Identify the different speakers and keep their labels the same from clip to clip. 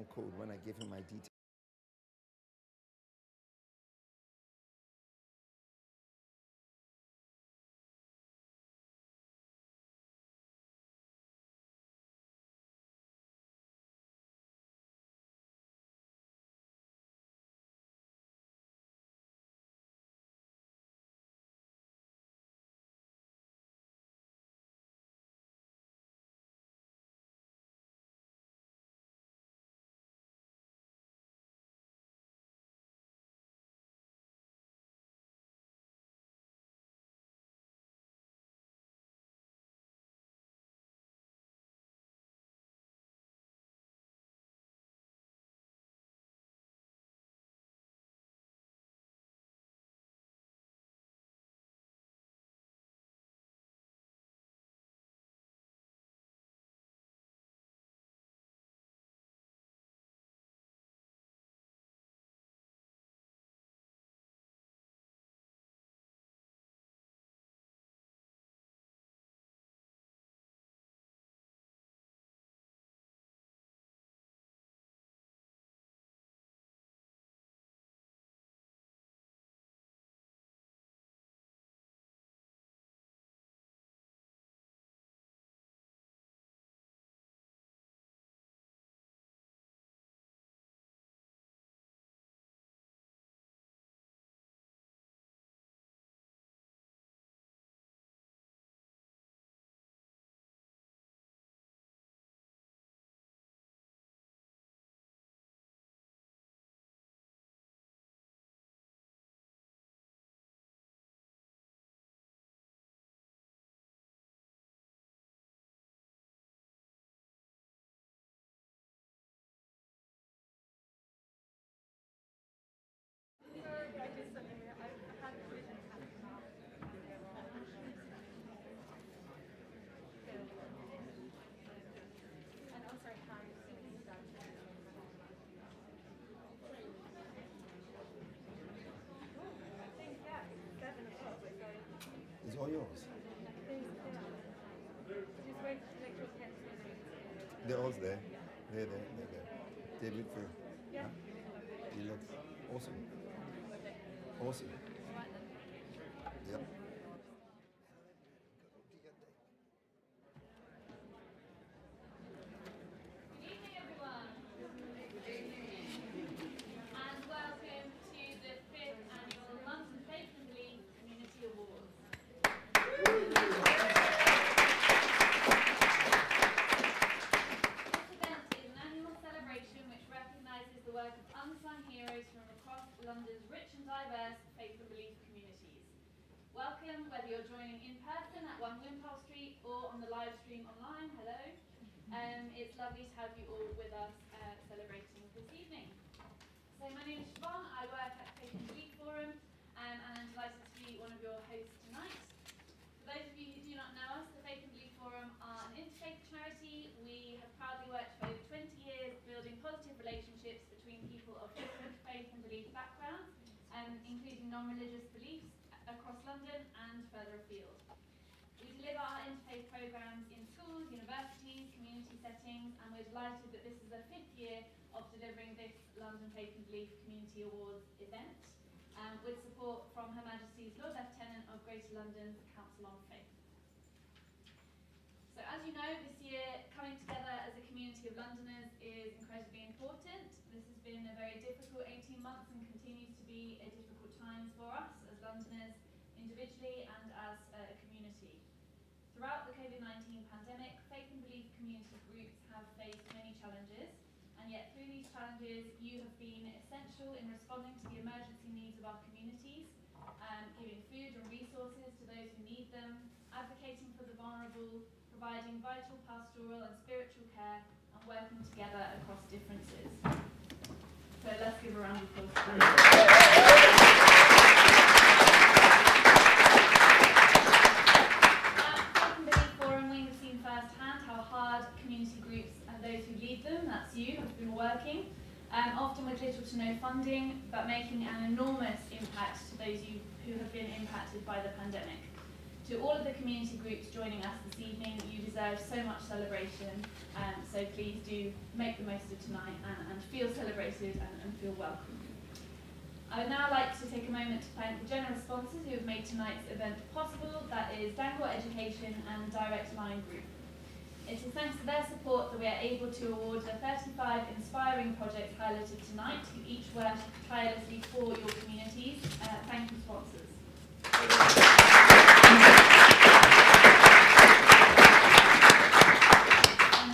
Speaker 1: code when I gave him my details. It's all yours. They're all there. They're there. They're with you. Yeah. You look awesome. Awesome. Yep.
Speaker 2: Good evening, everyone. Good evening. And welcome to the 5th Annual London Faith and Belief Community Awards. This event is an annual celebration which recognises the work of unsung heroes from across London's rich and diverse faith and belief communities. Welcome, whether you're joining in person at 1 Wimpole Street or on the live stream online. Hello. It's lovely to have you all with us celebrating this evening. So my name is Siobhan, I work at Faith and Belief Forum, and I'm delighted to be one of your hosts tonight. For those of you who do not know us, the Faith and Belief Forum are an interfaith charity. We have proudly worked for over 20 years building positive relationships between people of different faith and belief backgrounds, including non-religious beliefs across London and further afield. We deliver our interfaith programmes in schools, universities, community settings, and we're delighted that this is the 5th year of delivering this London Faith and Belief Community Awards event, with support from Her Majesty's Lord Lieutenant of Greater London's Council on Faith. So as you know, this year, coming together as a community of Londoners is incredibly important. This has been a very difficult 18 months and continues to be a difficult time for us as Londoners individually and as a community. Throughout the COVID-19 pandemic, faith and belief community groups have faced many challenges, and yet through these challenges you have been essential in responding to the emergency needs of our communities, giving food and resources to those who need them, advocating for the vulnerable, providing vital pastoral and spiritual care, and working together across differences. So let's give a round of applause. Community groups and those who lead them, that's you, have been working, often with little to no funding, but making an enormous impact to those who have been impacted by the pandemic. To all of the community groups joining us this evening, you deserve so much celebration, so please do make the most of tonight and feel celebrated and feel welcome. I would now like to take a moment to thank the generous sponsors who have made tonight's event possible, that is Dangor Education and Direct Line Group. It is thanks to their support that we are able to award the 35 inspiring projects highlighted tonight, who each work tirelessly for your communities. Thank you, sponsors. And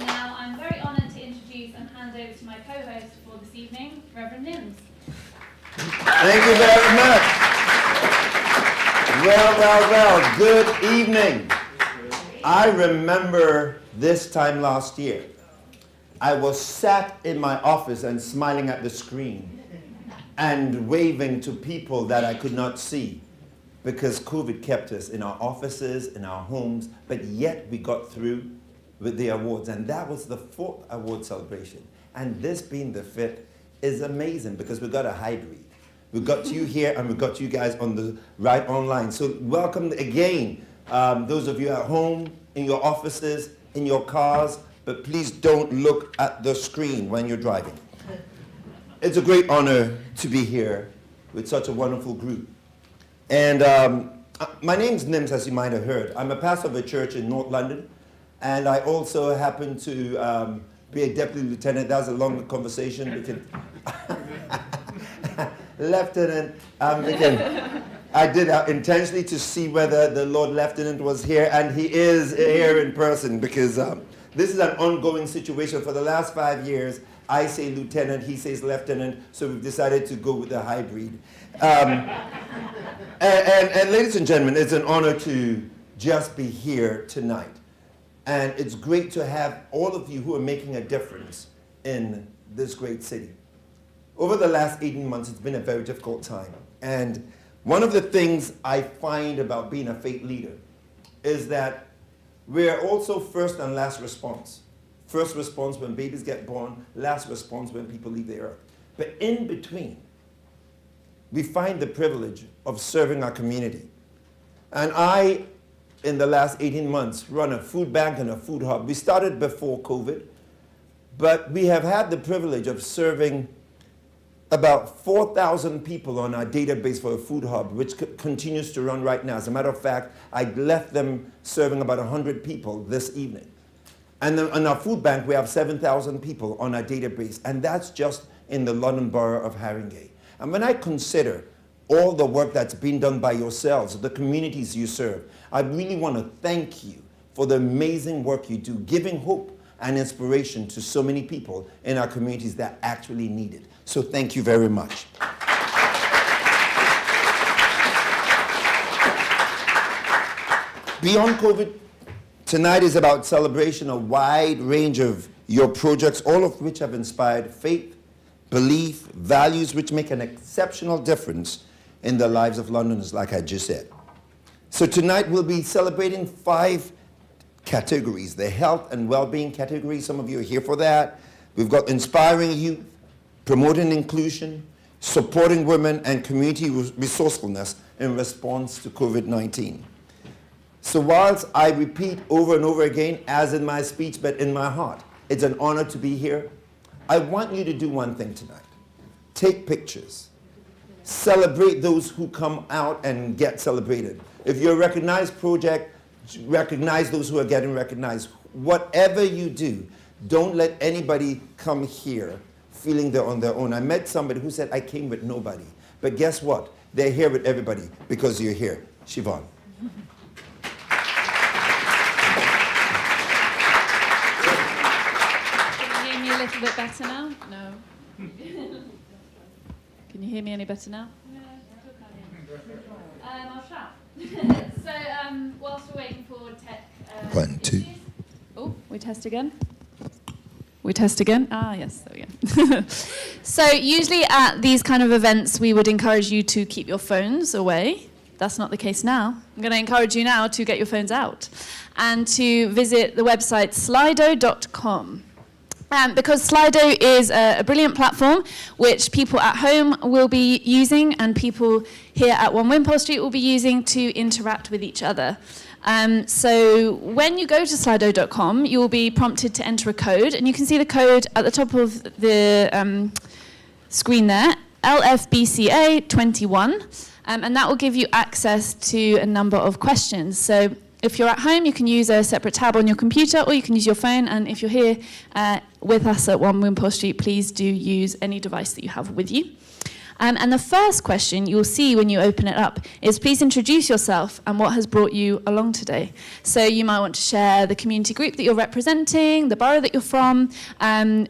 Speaker 2: now I'm very honoured to introduce and hand over to my co-host for this evening, Reverend Nims.
Speaker 1: Thank you very much. Well. Good evening. I remember this time last year, I was sat in my office and smiling at the screen and waving to people that I could not see because COVID kept us in our offices, in our homes, but yet we got through with the awards. And that was the 4th award celebration. And this being the 5th is amazing because we got a hybrid. We got you here and we got you guys on the right online. So welcome again, those of you at home, in your offices, in your cars, but please don't look at the screen when you're driving. It's a great honor to be here with such a wonderful group. And my name's Nims, as you might have heard. I'm a pastor of a church in North London, and I also happen to be a deputy lieutenant. That's a long conversation. We can Lieutenant, I did that intentionally to see whether the Lord Lieutenant was here, and he is here in person because this is an ongoing situation. For the last 5 years, I say lieutenant, he says lieutenant, so we've decided to go with the hybrid. And ladies and gentlemen, it's an honor to just be here tonight. And it's great to have all of you who are making a difference in this great city. Over the last 18 months, it's been a very difficult time. And one of the things I find about being a faith leader is that we're also first and last response. First response when babies get born, last response when people leave the earth. But in between, we find the privilege of serving our community. And I, in the last 18 months, run a food bank and a food hub. We started before COVID, but we have had the privilege of serving about 4,000 people on our database for a food hub, which continues to run right now. As a matter of fact, I left them serving about 100 people this evening. And then on our food bank, we have 7,000 people on our database, and that's just in the London Borough of Haringey. And when I consider all the work that's been done by yourselves, the communities you serve, I really want to thank you for the amazing work you do, giving hope and inspiration to so many people in our communities that actually need it. So thank you very much. Beyond COVID, tonight is about celebration a wide range of your projects, all of which have inspired faith, belief, values which make an exceptional difference in the lives of Londoners, like I just said. So tonight we'll be celebrating 5 categories. The health and well-being category, some of you are here for that. We've got inspiring youth, promoting inclusion, supporting women, and community resourcefulness in response to COVID-19. So whilst I repeat over and over again, as in my speech, but in my heart, it's an honor to be here, I want you to do one thing tonight. Take pictures. Celebrate those who come out and get celebrated. If you're a recognized project, recognize those who are getting recognized. Whatever you do, don't let anybody come here feeling they're on their own. I met somebody who said, I came with nobody. But guess what? They're here with everybody because you're here. Siobhan.
Speaker 2: Can you hear me a little bit better now? No. Can you hear me any better now? No, still can't hear me. I'll shout. So, whilst we're waiting for tech...
Speaker 1: 1, 2.
Speaker 2: issues, oh, we test again. We test again. Ah, yes, there we go. So usually at these kind of events, we would encourage you to keep your phones away. That's not the case now. I'm going to encourage you now to get your phones out and to visit the website slido.com. because Slido is a brilliant platform which people at home will be using and people here at Wimpole Street will be using to interact with each other. So when you go to slido.com, you will be prompted to enter a code, and you can see the code at the top of the screen there, LFBCA 21, and that will give you access to a number of questions. So if you're at home, you can use a separate tab on your computer, or you can use your phone, and if you're here with us at Wimpole Street, please do use any device that you have with you. And the first question you'll see when you open it up is, please introduce yourself and what has brought you along today. So you might want to share the community group that you're representing, the borough that you're from, an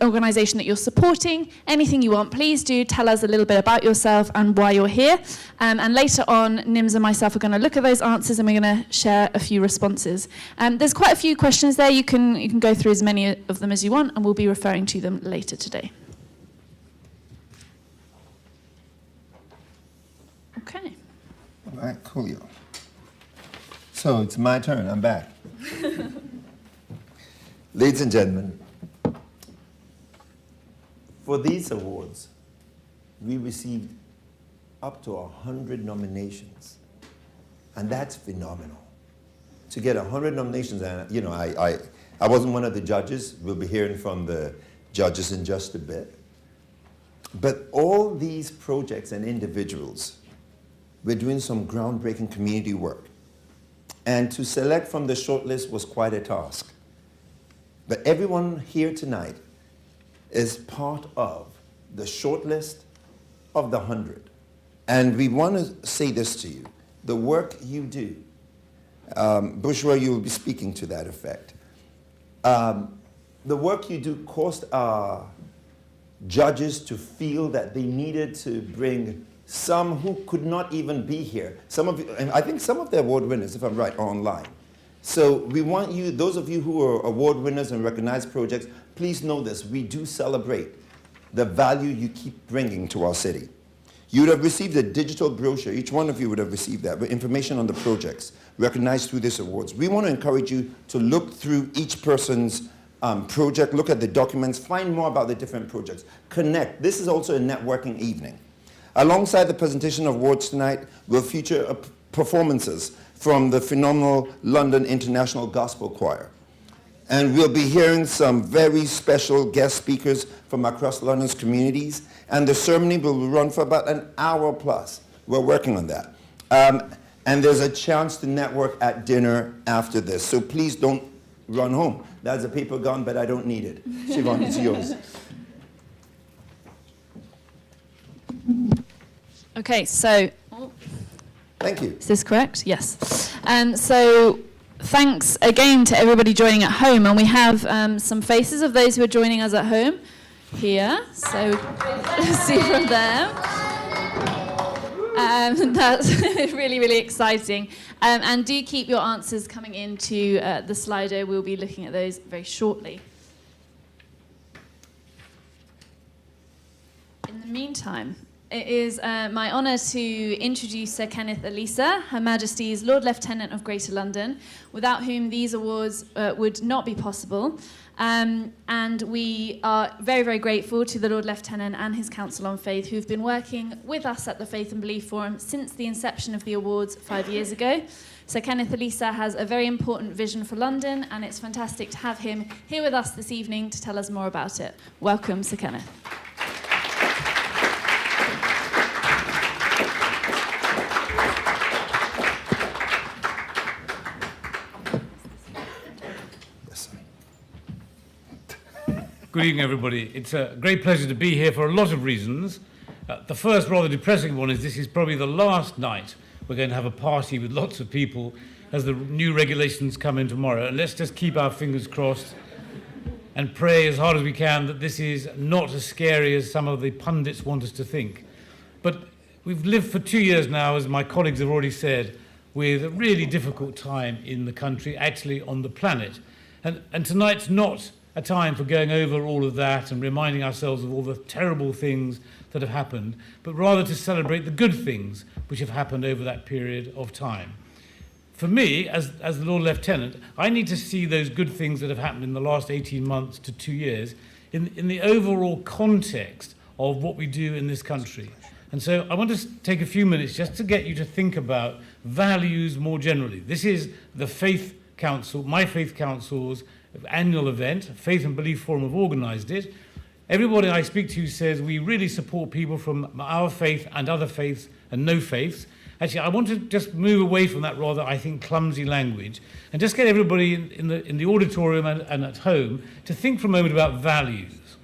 Speaker 2: organisation that you're supporting, anything you want. Please do tell us a little bit about yourself and why you're here. And later on, Nims and myself are going to look at those answers and we're going to share a few responses. There's quite a few questions there. You can go through as many of them as you want, and we'll be referring to them later today. Okay.
Speaker 1: All right, coolio. So it's my turn. I'm back. Ladies and gentlemen, for these awards, we received up to 100 nominations, and that's phenomenal. To get 100 nominations, and you know, I wasn't one of the judges. We'll be hearing from the judges in just a bit. But all these projects and individuals, we're doing some groundbreaking community work. And to select from the shortlist was quite a task. But everyone here tonight is part of the shortlist of the 100. And we want to say this to you. The work you do, Bushra, you will be speaking to that effect. The work you do caused our judges to feel that they needed to bring some who could not even be here. Some of you, and I think some of the award winners, if I'm right, are online. So we want you, those of you who are award winners and recognized projects, please know this. We do celebrate the value you keep bringing to our city. You would have received a digital brochure. Each one of you would have received that with information on the projects recognized through this awards. We want to encourage you to look through each person's project, look at the documents, find more about the different projects, connect. This is also a networking evening. Alongside the presentation of awards tonight will feature performances from the phenomenal London International Gospel Choir. And we'll be hearing some very special guest speakers from across London's communities. And the ceremony will run for about an hour plus. We're working on that. And there's a chance to network at dinner after this. So please don't run home. That's a paper gun, but I don't need it. Siobhan, it's yours.
Speaker 2: Okay, so...
Speaker 1: Thank you.
Speaker 2: Is this correct? Yes. So thanks again to everybody joining at home. And we have some faces of those who are joining us at home here. So see from there. That's really, really exciting. And do keep your answers coming into the Slido. We'll be looking at those very shortly. In the meantime, it is my honour to introduce Sir Kenneth Elisa, Her Majesty's Lord Lieutenant of Greater London, without whom these awards would not be possible. And we are very, very grateful to the Lord Lieutenant and his Council on Faith, who've been working with us at the Faith and Belief Forum since the inception of the awards 5 years ago. Sir Kenneth Elisa has a very important vision for London, and it's fantastic to have him here with us this evening to tell us more about it. Welcome, Sir Kenneth.
Speaker 3: Good evening, everybody. It's a great pleasure to be here for a lot of reasons. The first rather depressing one is this is probably the last night we're going to have a party with lots of people as the new regulations come in tomorrow. And let's just keep our fingers crossed and pray as hard as we can that this is not as scary as some of the pundits want us to think. But we've lived for 2 years now, as my colleagues have already said, with a really difficult time in the country, actually on the planet. And tonight's not a time for going over all of that and reminding ourselves of all the terrible things that have happened, but rather to celebrate the good things which have happened over that period of time. for me, as the Lord Lieutenant, I need to see those good things that have happened in the last 18 months to 2 years in the overall context of what we do in this country. And so I want to take a few minutes just to get you to think about values more generally. This is the Faith Council, my Faith Council's annual event. Faith and Belief Forum have organised it. Everybody I speak to says we really support people from our faith and other faiths and no faiths. Actually, I want to just move away from that rather, I think, clumsy language and just get everybody in the auditorium and at home to think for a moment about values.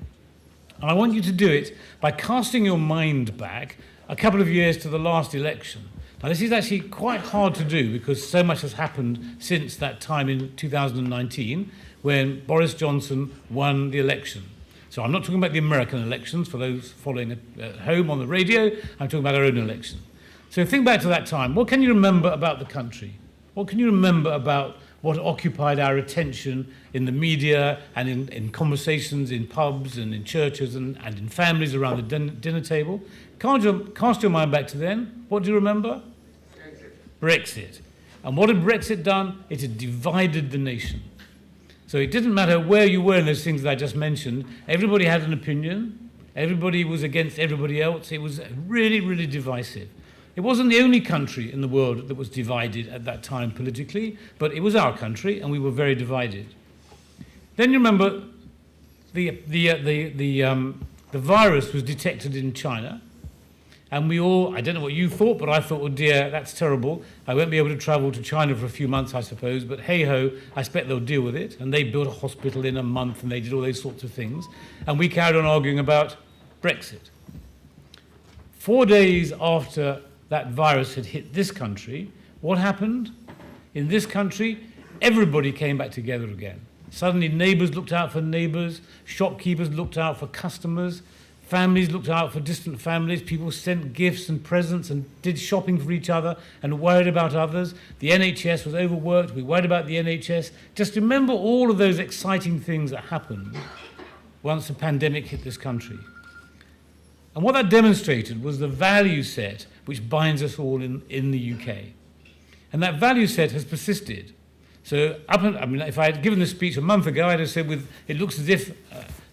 Speaker 3: And I want you to do it by casting your mind back a couple of years to the last election. Now, this is actually quite hard to do because so much has happened since that time in 2019 when Boris Johnson won the election. So I'm not talking about the American elections for those following at home on the radio. I'm talking about our own election. So think back to that time. What can you remember about the country? What can you remember about what occupied our attention in the media and in conversations in pubs and in churches and in families around the dinner table? Cast your mind back to then. What do you remember? Brexit. And what had Brexit done? It had divided the nation. So it didn't matter where you were in those things that I just mentioned. Everybody had an opinion. Everybody was against everybody else. It was really, really divisive. It wasn't the only country in the world that was divided at that time politically, but it was our country, and we were very divided. Then you remember the virus was detected in China, and we all, I don't know what you thought, but I thought, oh dear, that's terrible. I won't be able to travel to China for a few months, I suppose, but hey-ho, I expect they'll deal with it. And they built a hospital in a month, and they did all those sorts of things. And we carried on arguing about Brexit. 4 days after that virus had hit this country, what happened? In this country, everybody came back together again. Suddenly neighbours looked out for neighbours, shopkeepers looked out for customers, families looked out for distant families, people sent gifts and presents and did shopping for each other and worried about others. The NHS was overworked, we worried about the NHS. Just remember all of those exciting things that happened once the pandemic hit this country. And what that demonstrated was the value set which binds us all in the UK. And that value set has persisted. So, if I had given this speech a month ago, I'd have said, it looks as if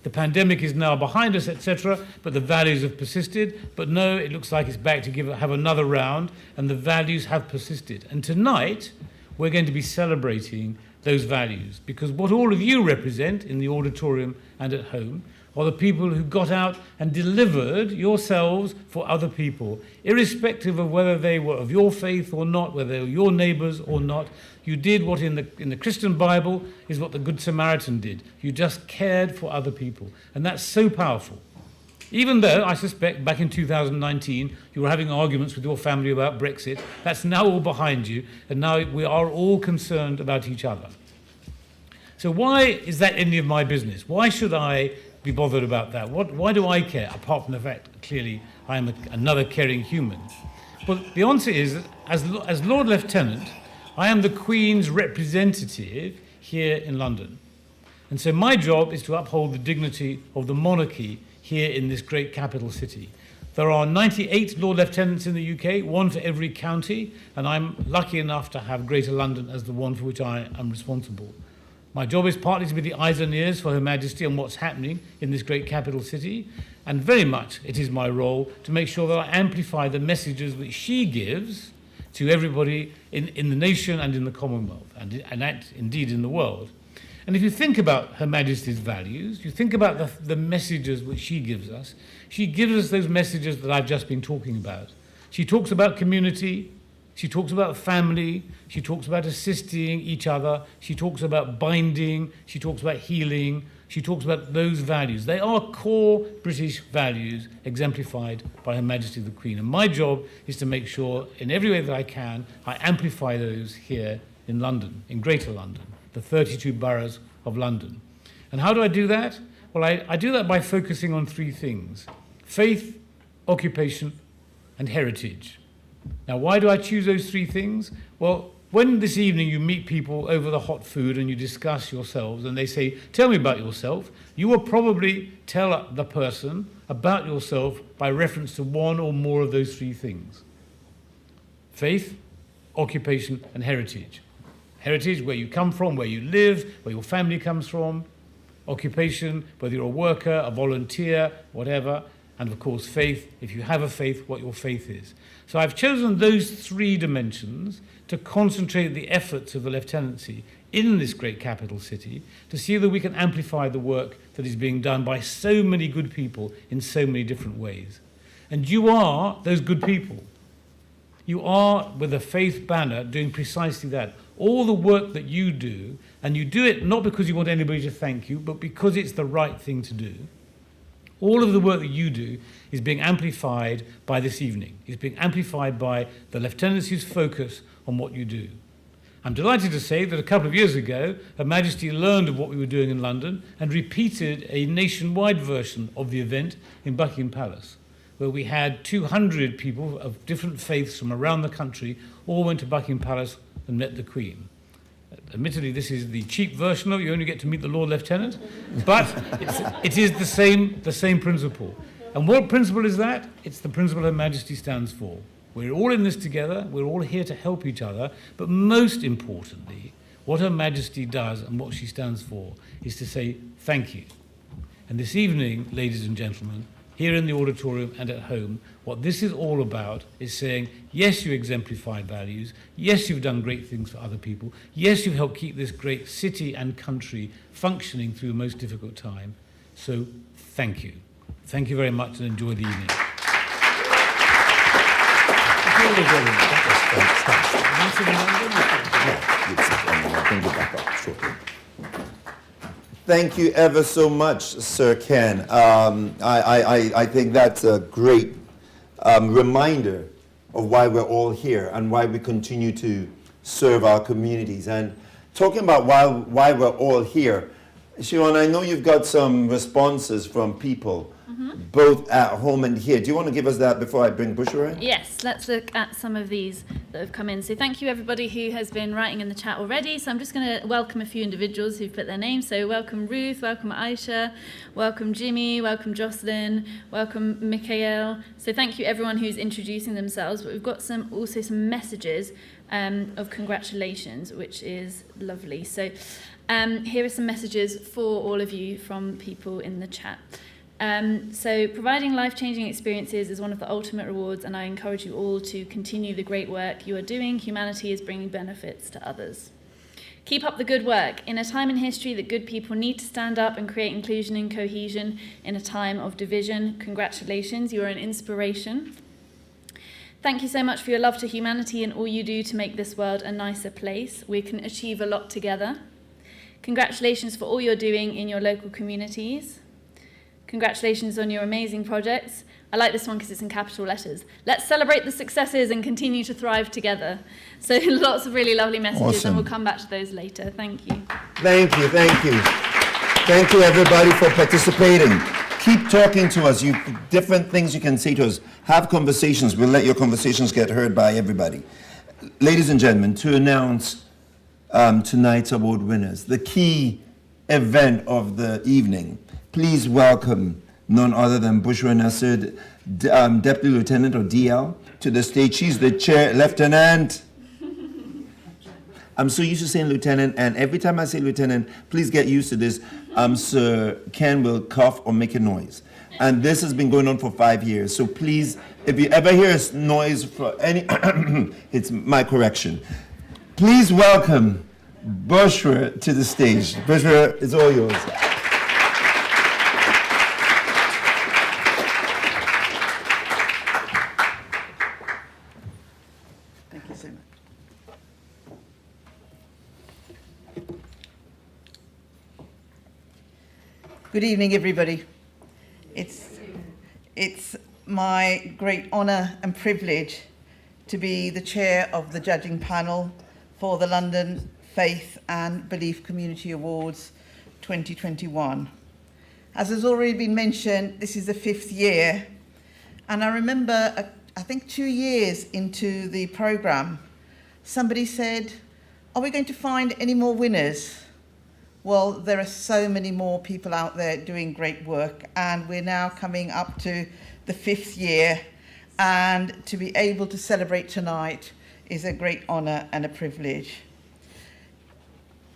Speaker 3: the pandemic is now behind us, etc., but the values have persisted. But no, it looks like it's back to have another round, and the values have persisted. And tonight, we're going to be celebrating those values, because what all of you represent in the auditorium and at home are the people who got out and delivered yourselves for other people, irrespective of whether they were of your faith or not, whether they were your neighbours or not. You did what in the Christian Bible is what the Good Samaritan did. You just cared for other people. And that's so powerful. Even though, I suspect, back in 2019, you were having arguments with your family about Brexit, that's now all behind you, and now we are all concerned about each other. So why is that any of my business? Why should I be bothered about that? Why do I care, apart from the fact, clearly, I am another caring human? Well, the answer is, that as Lord Lieutenant, I am the Queen's representative here in London. And so my job is to uphold the dignity of the monarchy here in this great capital city. There are 98 Lord Lieutenants in the UK, one for every county, and I'm lucky enough to have Greater London as the one for which I am responsible. My job is partly to be the eyes and ears for Her Majesty on what's happening in this great capital city, and very much it is my role to make sure that I amplify the messages which she gives to everybody in the nation and in the Commonwealth, and indeed in the world. And if you think about Her Majesty's values, you think about the messages which she gives us those messages that I've just been talking about. She talks about community, she talks about family, she talks about assisting each other, she talks about binding, she talks about healing, she talks about those values. They are core British values exemplified by Her Majesty the Queen. And my job is to make sure, in every way that I can, I amplify those here in London, in Greater London, the 32 boroughs of London. And how do I do that? Well, I do that by focusing on three things: faith, occupation, and heritage. Now, why do I choose those three things? Well, when this evening you meet people over the hot food and you discuss yourselves and they say, tell me about yourself, you will probably tell the person about yourself by reference to one or more of those three things: faith, occupation, and heritage. Heritage, where you come from, where you live, where your family comes from. Occupation, whether you're a worker, a volunteer, whatever. And of course, faith, if you have a faith, what your faith is. So I've chosen those three dimensions to concentrate the efforts of the Lieutenancy in this great capital city to see that we can amplify the work that is being done by so many good people in so many different ways. And you are those good people. You are, with a faith banner, doing precisely that. All the work that you do, and you do it not because you want anybody to thank you, but because it's the right thing to do. All of the work that you do is being amplified by this evening. It's being amplified by the Lieutenancy's focus on what you do. I'm delighted to say that a couple of years ago, Her Majesty learned of what we were doing in London and repeated a nationwide version of the event in Buckingham Palace, where we had 200 people of different faiths from around the country all went to Buckingham Palace and met the Queen. Admittedly, this is the cheap version of it. You only get to meet the Lord Lieutenant, but it is the same principle. And what principle is that? It's the principle Her Majesty stands for. We're all in this together. We're all here to help each other. But most importantly, what Her Majesty does and what she stands for is to say thank you. And this evening, ladies and gentlemen, here in the auditorium and at home, what this is all about is saying, yes, you exemplify values, yes, you've done great things for other people, yes, you've helped keep this great city and country functioning through a most difficult time. So thank you. Thank you very much and enjoy the evening.
Speaker 1: Thank you ever so much, Sir Ken. I think that's a great reminder of why we're all here and why we continue to serve our communities. And talking about why we're all here, Sharon, I know you've got some responses from people, both at home and here. Do you want to give us that before I bring Bushra in?
Speaker 2: Yes, let's look at some of these that have come in. So thank you everybody who has been writing in the chat already. So I'm just going to welcome a few individuals who've put their names. So welcome Ruth, welcome Aisha, welcome Jimmy, welcome Jocelyn, welcome Mikhail. So thank you everyone who's introducing themselves. But we've got also some messages of congratulations, which is lovely. So here are some messages for all of you from people in the chat. So providing life-changing experiences is one of the ultimate rewards, and I encourage you all to continue the great work you are doing. Humanity is bringing benefits to others. Keep up the good work. In a time in history that good people need to stand up and create inclusion and cohesion in a time of division, congratulations, you are an inspiration. Thank you so much for your love to humanity and all you do to make this world a nicer place. We can achieve a lot together. Congratulations for all you're doing in your local communities. Congratulations on your amazing projects. I like this one because it's in capital letters. Let's celebrate the successes and continue to thrive together. So lots of really lovely messages,
Speaker 1: awesome.
Speaker 2: And we'll come back to those later. Thank you.
Speaker 1: Thank you, thank you. Thank you, everybody, for participating. Keep talking to us. You different things you can say to us. Have conversations. We'll let your conversations get heard by everybody. Ladies and gentlemen, to announce tonight's award winners, the key event of the evening. Please welcome none other than Bushra Nasser, Deputy Lieutenant or DL, to the stage. She's the chair, Lieutenant. I'm so used to saying Lieutenant, and every time I say Lieutenant, please get used to this. Sir Ken will cough or make a noise. And this has been going on for 5 years. So please, if you ever hear a noise for any, it's my correction. Please welcome Bushra to the stage. Bushra, it's all yours.
Speaker 4: Good evening, everybody. It's my great honour and privilege to be the chair of the judging panel for the London Faith and Belief Community Awards 2021. As has already been mentioned, this is the 5th year, and I remember, I think 2 years into the programme, somebody said, "Are we going to find any more winners?" Well, there are so many more people out there doing great work, and we're now coming up to the 5th year, and to be able to celebrate tonight is a great honour and a privilege.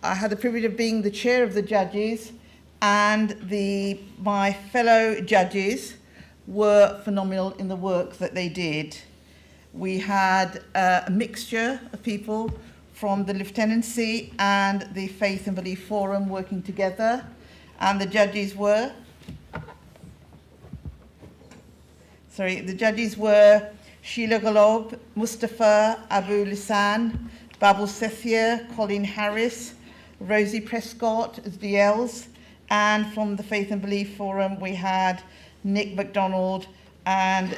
Speaker 4: I had the privilege of being the chair of the judges, and my fellow judges were phenomenal in the work that they did. We had a mixture of people from the Lieutenancy and the Faith and Belief Forum working together, and the judges were Sheila Galob, Mustafa Abu Lisan, Babul Sethia, Colin Harris, Rosie Prescott as DLs, and from the Faith and Belief Forum we had Nick MacDonald and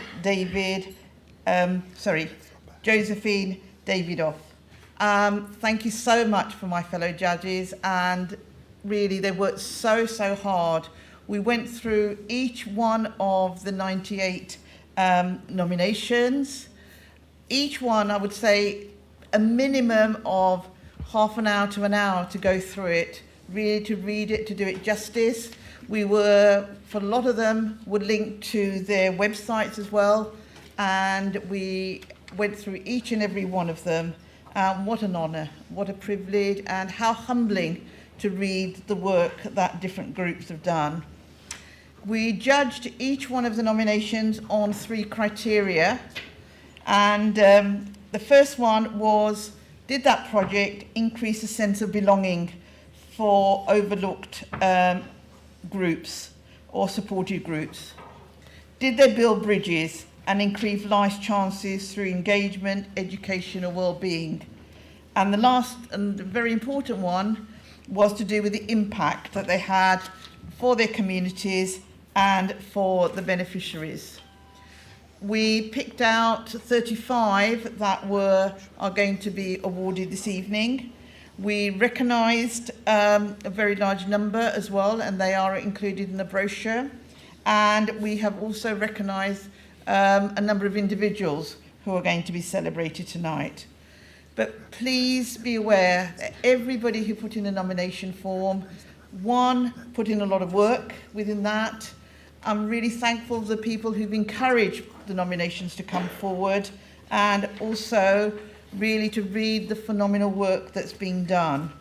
Speaker 4: Josephine Davidoff. Thank you so much for my fellow judges, and really they worked so hard. We went through each one of the 98 nominations. Each one, I would say, a minimum of half an hour to an hour to go through it, really to read it, to do it justice. We were, for a lot of them, would link to their websites as well, and we went through each and every one of them. What an honour, what a privilege, and how humbling to read the work that different groups have done. We judged each one of the nominations on 3 criteria, and the first one was, did that project increase a sense of belonging for overlooked groups or supported groups? Did they build bridges and increase life's chances through engagement, education or well-being? And the last and very important one was to do with the impact that they had for their communities and for the beneficiaries. We picked out 35 that are going to be awarded this evening. We recognised a very large number as well, and they are included in the brochure. And we have also recognised a number of individuals who are going to be celebrated tonight. But please be aware that everybody who put in a nomination form, one, put in a lot of work within that. I'm really thankful for the people who've encouraged the nominations to come forward, and also really to read the phenomenal work that's been done.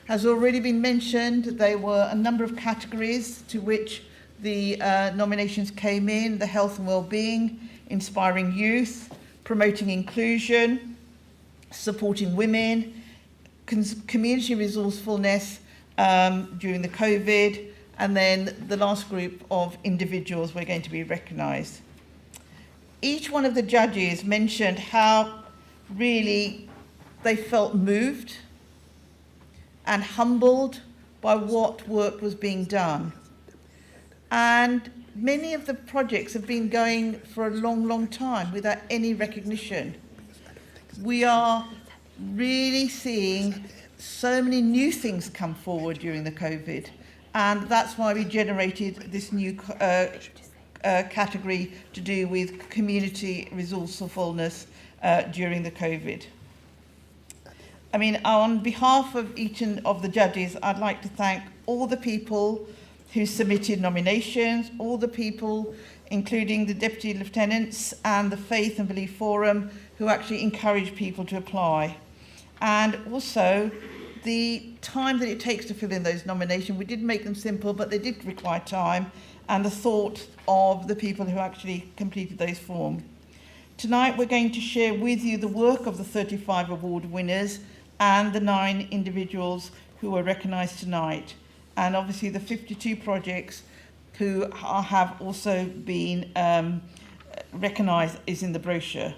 Speaker 4: Has already been mentioned, there were a number of categories to which the nominations came in: the health and well-being, inspiring youth, promoting inclusion, supporting women, community resourcefulness during the COVID, and then the last group of individuals were going to be recognised. Each one of the judges mentioned how really they felt moved and humbled by what work was being done. And many of the projects have been going for a long time without any recognition. We are really seeing so many new things come forward during the COVID, and that's why we generated this new category to do with community resourcefulness during the COVID. I mean, on behalf of each of the judges, I'd like to thank all the people who submitted nominations, all the people, including the Deputy Lieutenants and the Faith and Belief Forum, who actually encourage people to apply. And also the time that it takes to fill in those nominations. We did make them simple, but they did require time, and the thought of the people who actually completed those forms. Tonight we're going to share with you the work of the 35 award winners and the 9 individuals who were recognised tonight, and obviously the 52 projects who have also been recognised is in the brochure.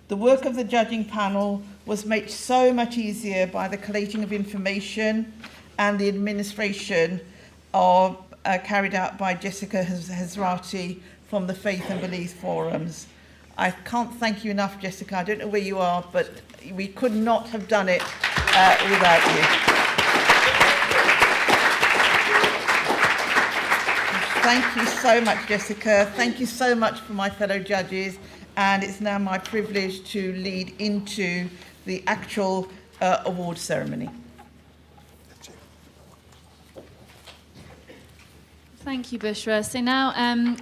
Speaker 4: The work of the judging panel was made so much easier by the collating of information and the administration carried out by Jessica Hazrati from the Faith and Belief Forums. I can't thank you enough, Jessica. I don't know where you are, but we could not have done it without you. Thank you so much, Jessica. Thank you so much for my fellow judges. And it's now my privilege to lead into the actual award ceremony.
Speaker 2: Thank you, Bushra. So now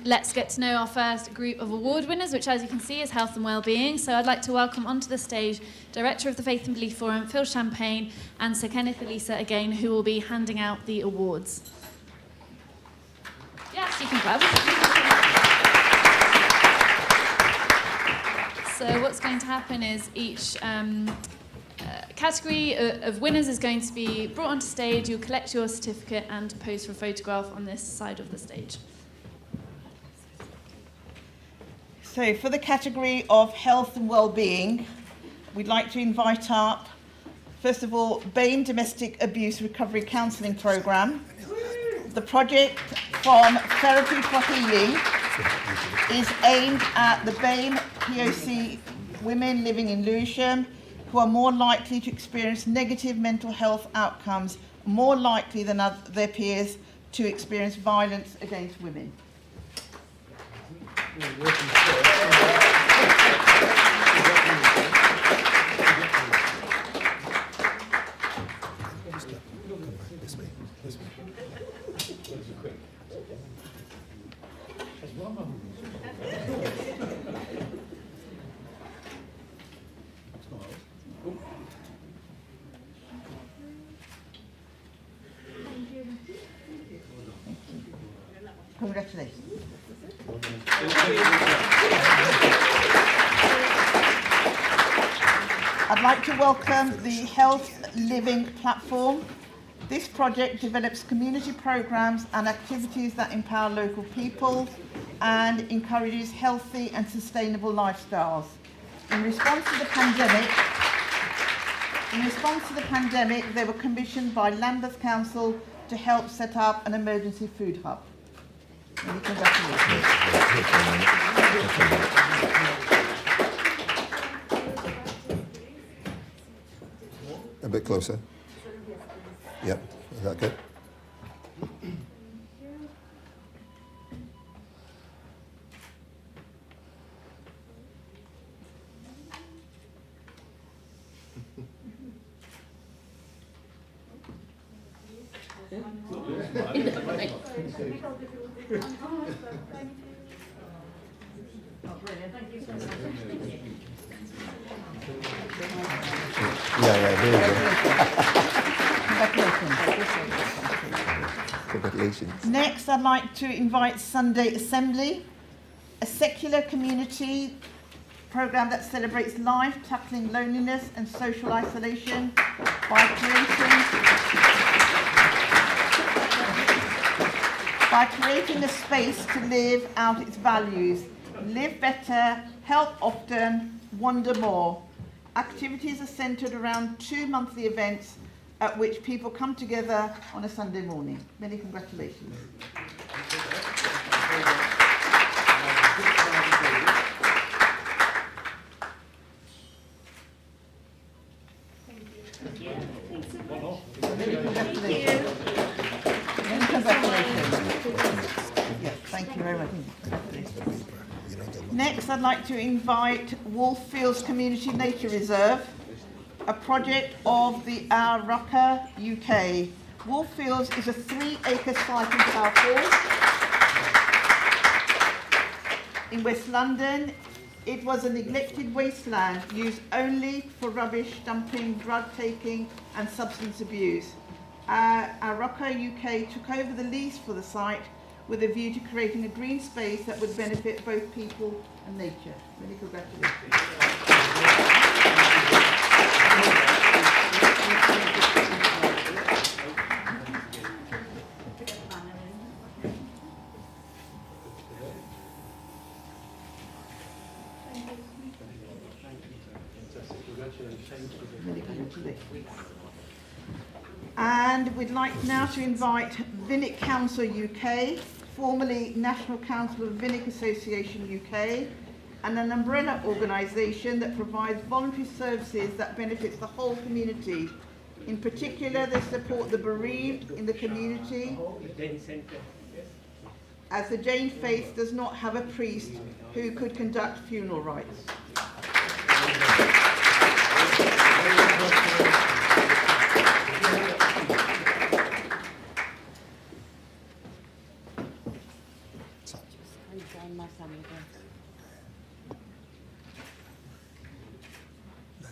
Speaker 2: let's get to know our first group of award winners, which, as you can see, is Health and Wellbeing. So I'd like to welcome onto the stage Director of the Faith and Belief Forum, Phil Champagne, and Sir Kenneth Elisa again, who will be handing out the awards. Yes, you can clap. So what's going to happen is each category of winners is going to be brought onto stage. You'll collect your certificate and pose for a photograph on this side of the stage.
Speaker 4: So for the category of health and well-being, we'd like to invite up, first of all, BAME Domestic Abuse Recovery Counselling Programme. The project from Therapy for Healing is aimed at the BAME POC women living in Lewisham who are more likely to experience negative mental health outcomes, more likely than their peers to experience violence against women. Congratulations. I'd like to welcome the Health Living Platform. This project develops community programs and activities that empower local people and encourages healthy and sustainable lifestyles. In response to the pandemic, they were commissioned by Lambeth Council to help set up an emergency food hub. Many congratulations.
Speaker 5: A bit closer. Yep, is that good? Yeah, there you go. Congratulations.
Speaker 4: Next, I'd like to invite Sunday Assembly, a secular community program that celebrates life, tackling loneliness and social isolation by creating a space to live out its values. Live better, help often, wonder more. Activities are centred around 2 monthly events at which people come together on a Sunday morning. Many congratulations. Many congratulations. Many congratulations. Yes, thank you very much. Next, I'd like to invite Wolffields Community Nature Reserve, a project of the Our Rucker UK. Wolffields is a 3-acre site in Southall. In West London, it was a neglected wasteland used only for rubbish dumping, drug taking and substance abuse. Our Rucker UK took over the lease for the site with a view to creating a green space that would benefit both people and nature. Many congratulations. Many congratulations. And we'd like now to invite Vinnick Council UK, formerly National Council of Vinnick Association UK, and an umbrella organisation that provides voluntary services that benefits the whole community. In particular, they support the bereaved in the community, as the Jain faith does not have a priest who could conduct funeral rites.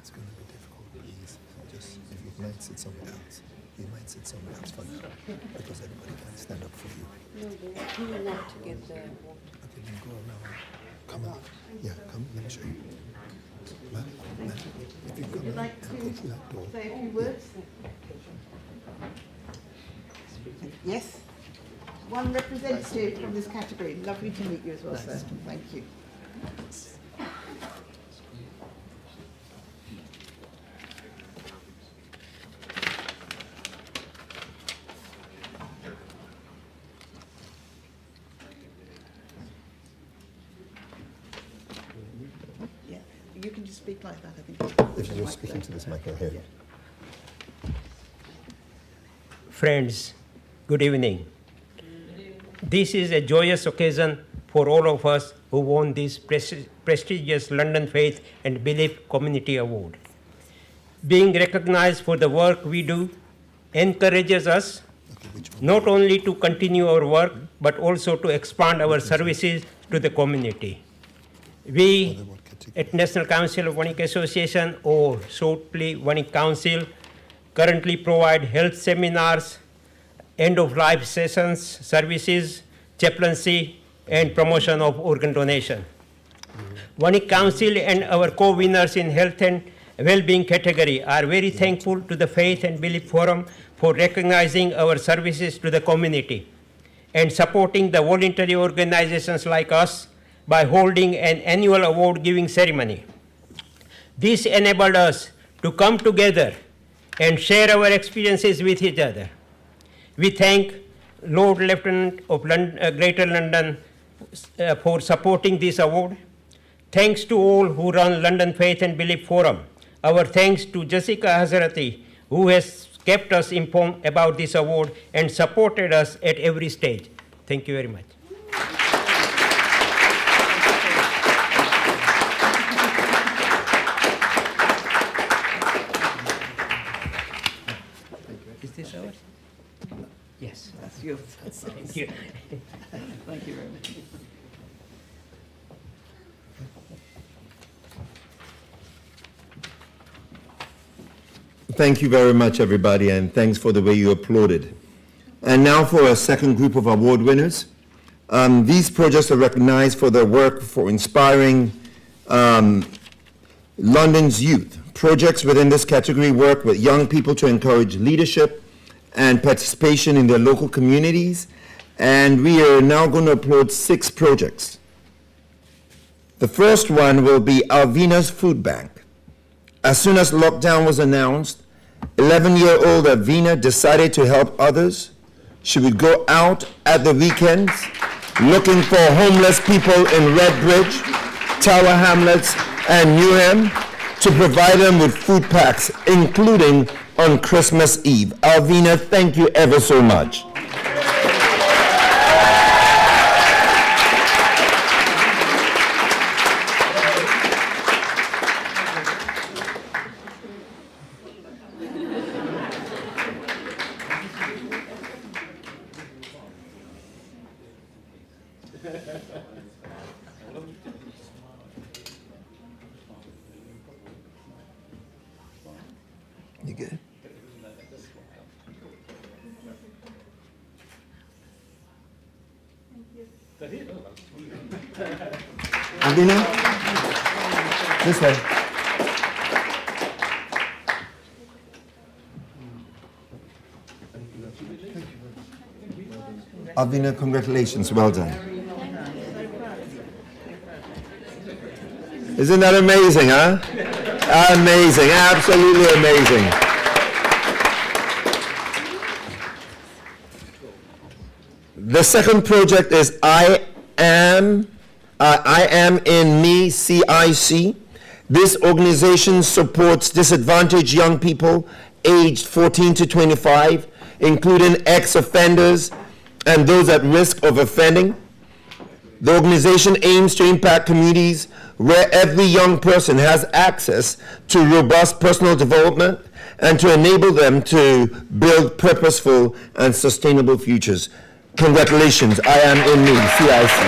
Speaker 5: It's going to be difficult, please. Just, if you might sit somewhere else. You might sit somewhere else for now, because everybody can stand up for you.
Speaker 6: No, but we want to get the water.
Speaker 5: Okay, then go around. Come on. Yeah, come, let me show you. Man, if you come in and go through that door.
Speaker 4: Say a few words. Yes. One representative from this category. Lovely to meet you as well, sir. Thank you. Yeah, you can just speak like that, I think.
Speaker 5: If you're speaking to this mic, I'll hear you.
Speaker 7: Friends, good evening. This is a joyous occasion for all of us who won this prestigious London Faith and Belief Community Award. Being recognized for the work we do encourages us not only to continue our work, but also to expand our services to the community. We at National Council of Wanik Association, or shortly Wanik Council, currently provide health seminars, end-of-life sessions, services, chaplaincy, and promotion of organ donation. Wanik Council and our co-winners in health and well-being category are very thankful to the Faith and Belief Forum for recognizing our services to the community and supporting the voluntary organizations like us by holding an annual award-giving ceremony. This enabled us to come together and share our experiences with each other. We thank Lord Lieutenant of Greater London for supporting this award. Thanks to all who run London Faith and Belief Forum. Our thanks to Jessica Hazarati, who has kept us informed about this award and supported us at every stage. Thank you very much. Is this ours? Yes.
Speaker 4: That's yours.
Speaker 7: Thank you.
Speaker 4: Thank you very much.
Speaker 1: Thank you very much, everybody, and thanks for the way you applauded. And now for a second group of award winners. These projects are recognized for their work for inspiring London's youth. Projects within this category work with young people to encourage leadership and participation in their local communities. And we are now going to applaud 6 projects. The first one will be Alvina's Food Bank. As soon as lockdown was announced, 11-year-old Alvina decided to help others. She would go out at the weekends looking for homeless people in Redbridge, Tower Hamlets, and Newham to provide them with food packs, including on Christmas Eve. Alvina, thank you ever so much. You good? Alvina? This way. Alvina, congratulations, well done. Isn't that amazing, huh? Amazing, absolutely amazing. The second project is I Am in Me, CIC. This organization supports disadvantaged young people aged 14 to 25, including ex-offenders and those at risk of offending. The organization aims to impact communities where every young person has access to robust personal development and to enable them to build purposeful and sustainable futures. Congratulations, I Am in Me, CIC.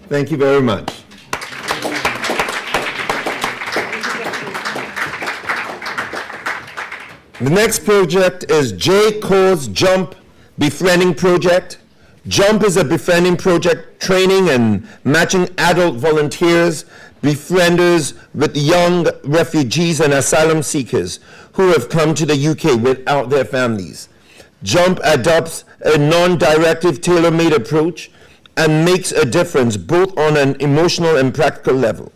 Speaker 1: Thank you very much. The next project is J. Cole's Jump Befriending Project. Jump is a befriending project training and matching adult volunteers, befrienders with young refugees and asylum seekers who have come to the UK without their families. Jump adopts a non-directive, tailor-made approach and makes a difference both on an emotional and practical level.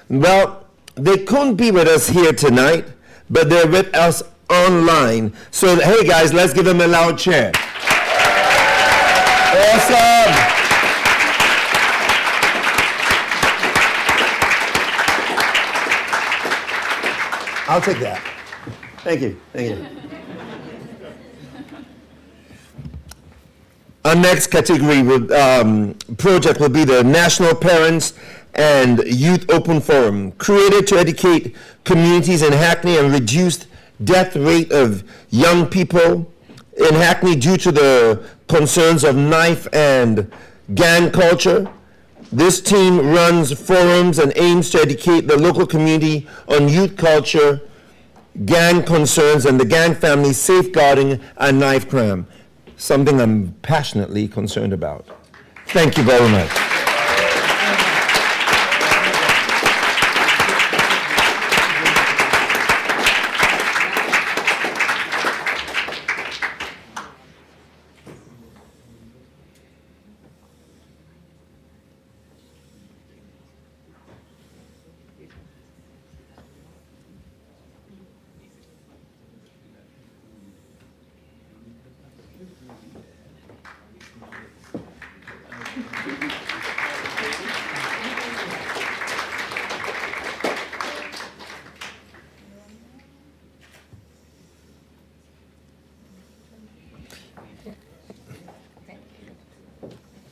Speaker 1: Well, they couldn't be with us here tonight, but they're with us online. So, hey guys, let's give them a loud cheer. Awesome! I'll take that. Thank you. Thank you. Our next category project will be the National Parents and Youth Open Forum, created to educate communities in Hackney and reduce death rate of young people in Hackney due to the concerns of knife and gang culture. This team runs forums and aims to educate the local community on youth culture, gang concerns, and the gang family safeguarding a knife crime, something I'm passionately concerned about. Thank you very much.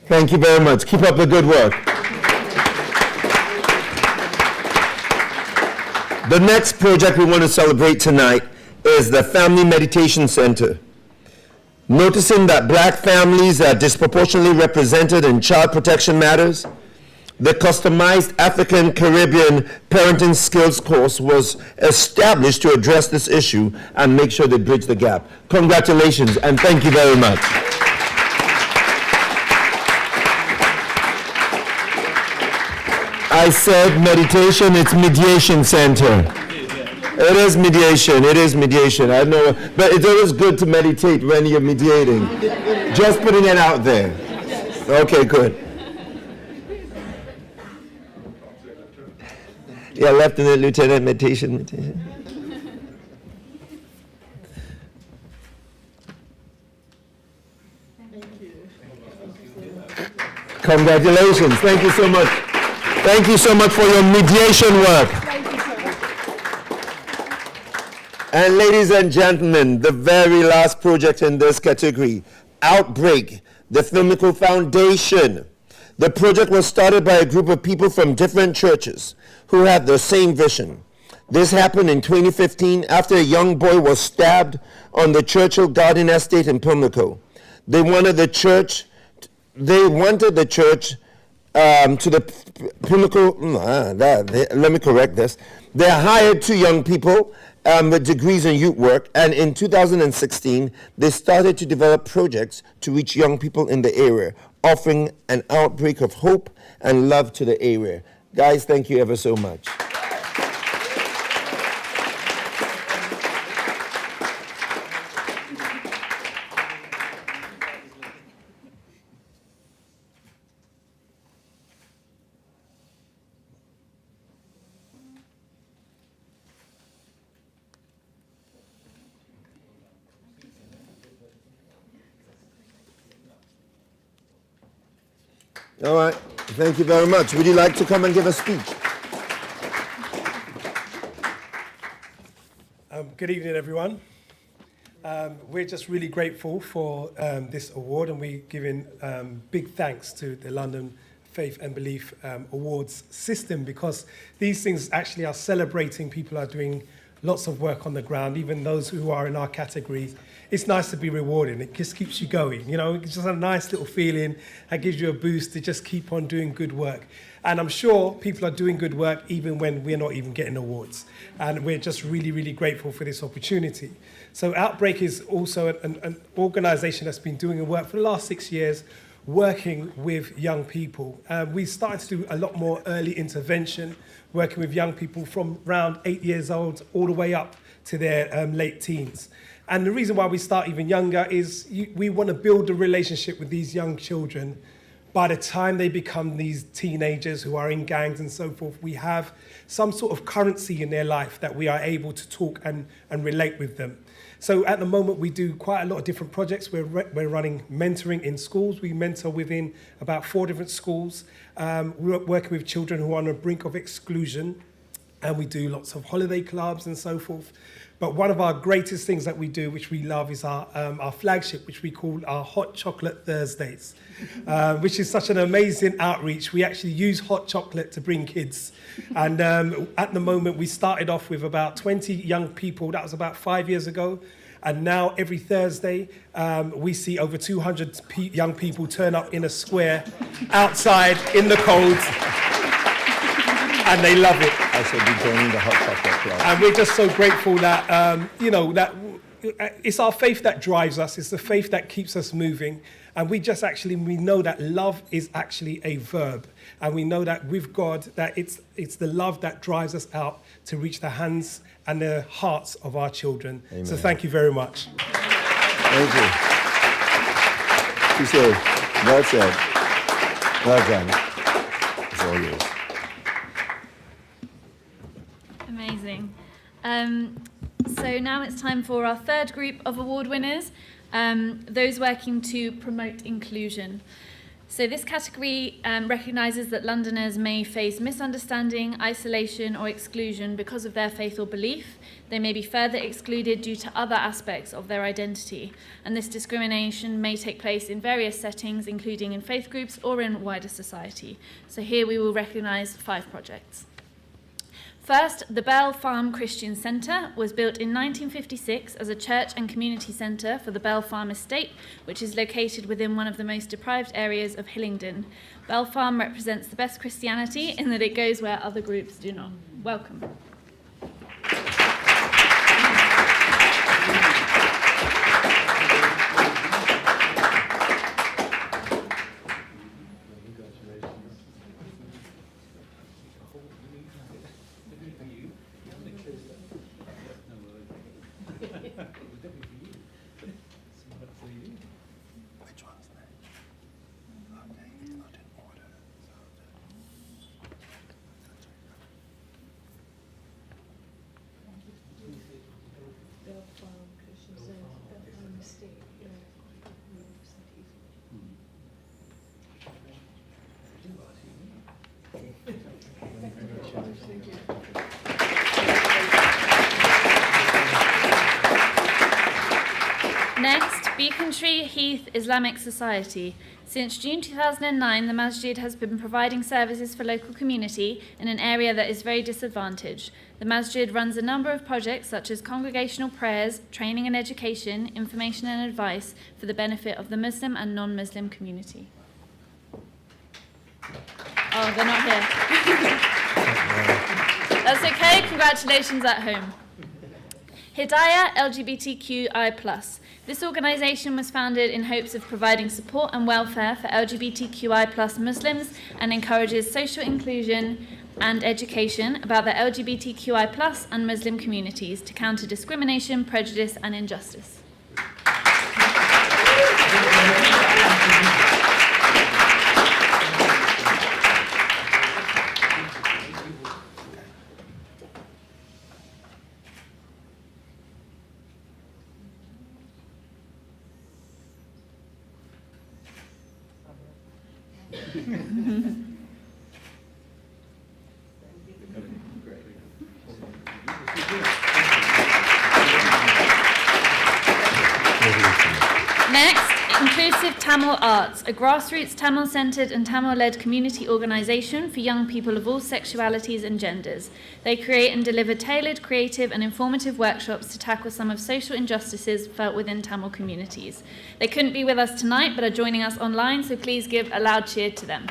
Speaker 1: Thank you very much. Keep up the good work. The next project we want to celebrate tonight is the Family Meditation Center. Noticing that black families are disproportionately represented in child protection matters, the customized African Caribbean parenting skills course was established to address this issue and make sure they bridge the gap. Congratulations and thank you very much. I said meditation, it's mediation center. It is mediation, I know, but it's always good to meditate when you're mediating. Just putting it out there. Okay, good. Yeah, Lieutenant, meditation. Congratulations, thank you so much. Thank you so much for your mediation work. And ladies and gentlemen, the very last project in this category, Outbreak, the Filmical Foundation. The project was started by a group of people from different churches who had the same vision. This happened in 2015 after a young boy was stabbed on the Churchill Garden Estate in Pimlico. They wanted the church to the Pimlico, let me correct this. They hired two young people with degrees in youth work, and in 2016, they started to develop projects to reach young people in the area, offering an outbreak of hope and love to the area. Guys, thank you ever so much. All right, thank you very much. Would you like to come and give a speech?
Speaker 8: Good evening, everyone. We're just really grateful for this award, and we're giving big thanks to the London Faith and Belief Awards system, because these things actually are celebrating people who are doing lots of work on the ground, even those who are in our categories it's nice to be rewarding. It just keeps you going. It's just a nice little feeling that gives you a boost to just keep on doing good work. And I'm sure people are doing good work even when we're not even getting awards. And we're just really, really grateful for this opportunity. So Outbreak is also an organisation that's been doing work for the last 6 years, working with young people. We started to do a lot more early intervention, working with young people from around 8 years old all the way up to their late teens. And the reason why we start even younger is we want to build a relationship with these young children. By the time they become these teenagers who are in gangs and so forth, we have some sort of currency in their life that we are able to talk and relate with them. So at the moment, we do quite a lot of different projects. We're running mentoring in schools. We mentor within about 4 different schools. We're working with children who are on the brink of exclusion. And we do lots of holiday clubs and so forth. But one of our greatest things that we do, which we love, is our flagship, which we call our Hot Chocolate Thursdays, which is such an amazing outreach. We actually use hot chocolate to bring kids. And at the moment, we started off with about 20 young people. That was about 5 years ago. And now every Thursday, we see over 200 young people turn up in a square outside in the cold. And they love it.
Speaker 1: I should be joining the Hot Chocolate Club.
Speaker 8: And we're just so grateful that, that it's our faith that drives us. It's the faith that keeps us moving. And we know that love is actually a verb. And we know that with God, that it's the love that drives us out to reach the hands and the hearts of our children.
Speaker 1: Amen.
Speaker 8: So thank you very much.
Speaker 1: Thank you. She said, well said. Well done. It's all yours.
Speaker 2: Amazing. So now it's time for our third group of award winners, those working to promote inclusion. So this category recognises that Londoners may face misunderstanding, isolation or exclusion because of their faith or belief. They may be further excluded due to other aspects of their identity. And this discrimination may take place in various settings, including in faith groups or in wider society. So here we will recognise 5 projects. First, the Bell Farm Christian Centre was built in 1956 as a church and community centre for the Bell Farm estate, which is located within one of the most deprived areas of Hillingdon. Bell Farm represents the best Christianity in that it goes where other groups do not. Welcome.
Speaker 5: Which one's next? Okay, it's not in order.
Speaker 2: Next, Beacon Tree Heath Islamic Society. Since June 2009, the Masjid has been providing services for local community in an area that is very disadvantaged. The Masjid runs a number of projects such as congregational prayers, training and education, information and advice for the benefit of the Muslim and non-Muslim community. Oh, they're not here. That's okay, congratulations at home. Hidayah LGBTQI+. This organisation was founded in hopes of providing support and welfare for LGBTQI+ Muslims and encourages social inclusion and education about the LGBTQI+ and Muslim communities to counter discrimination, prejudice and injustice. Next, Inclusive Tamil Arts, a grassroots Tamil-centred and Tamil-led community organisation for young people of all sexualities and genders. They create and deliver tailored, creative and informative workshops to tackle some of social injustices felt within Tamil communities. They couldn't be with us tonight but are joining us online, so please give a loud cheer to them.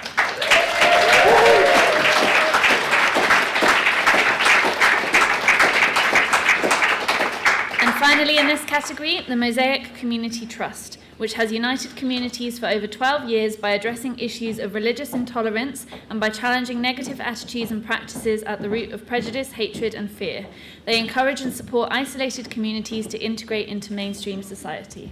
Speaker 2: And finally, in this category, the Mosaic Community Trust, which has united communities for over 12 years by addressing issues of religious intolerance and by challenging negative attitudes and practices at the root of prejudice, hatred and fear. They encourage and support isolated communities to integrate into mainstream society.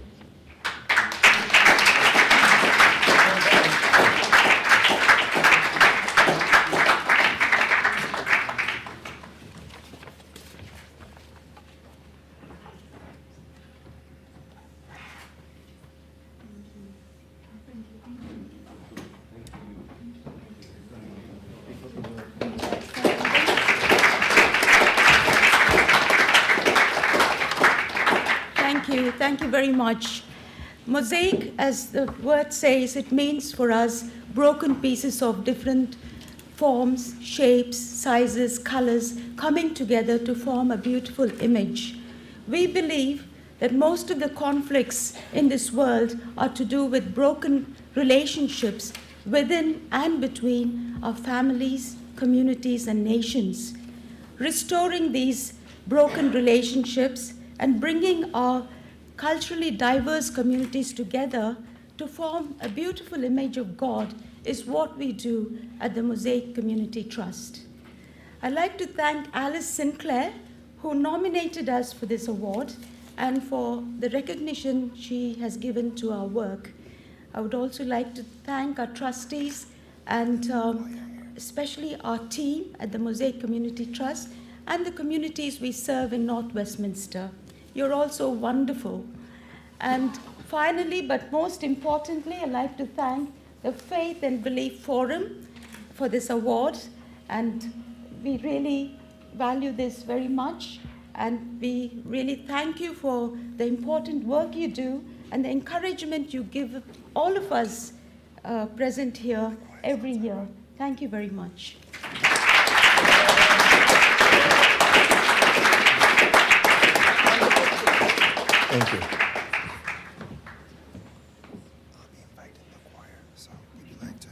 Speaker 6: Thank you very much. Mosaic, as the word says, it means for us broken pieces of different forms, shapes, sizes, colors coming together to form a beautiful image. We believe that most of the conflicts in this world are to do with broken relationships within and between our families, communities, and nations. Restoring these broken relationships and bringing our culturally diverse communities together to form a beautiful image of God is what we do at the Mosaic Community Trust. I'd like to thank Alice Sinclair, who nominated us for this award, and for the recognition she has given to our work. I would also like to thank our trustees and especially our team at the Mosaic Community Trust and the communities we serve in North Westminster. You're all so wonderful. And finally, but most importantly, I'd like to thank the Faith and Belief Forum for this award. And we really value this very much. And we really thank you for the important work you do and the encouragement you give all of us present here every year. Thank you very much.
Speaker 1: Thank you.
Speaker 5: I'll be inviting the choir, so would you like to?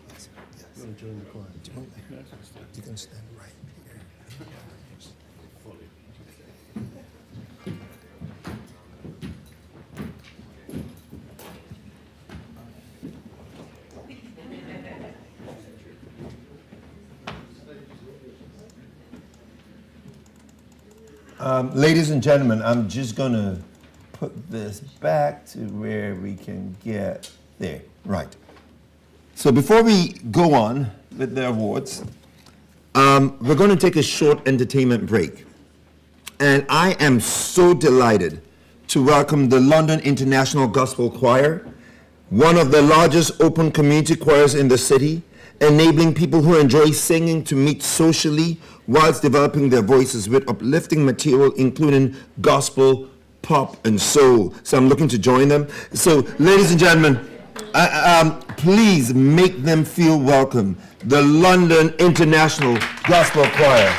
Speaker 5: Yes. You want to join the choir? Do you want you can stand right here.
Speaker 1: Ladies and gentlemen, I'm just going to put this back to where we can get there. Right. So before we go on with the awards, we're going to take a short entertainment break. And I am so delighted to welcome the London International Gospel Choir, one of the largest open community choirs in the city, enabling people who enjoy singing to meet socially whilst developing their voices with uplifting material including gospel, pop, and soul. So I'm looking to join them. So, ladies and gentlemen, please make them feel welcome. The London International Gospel Choir.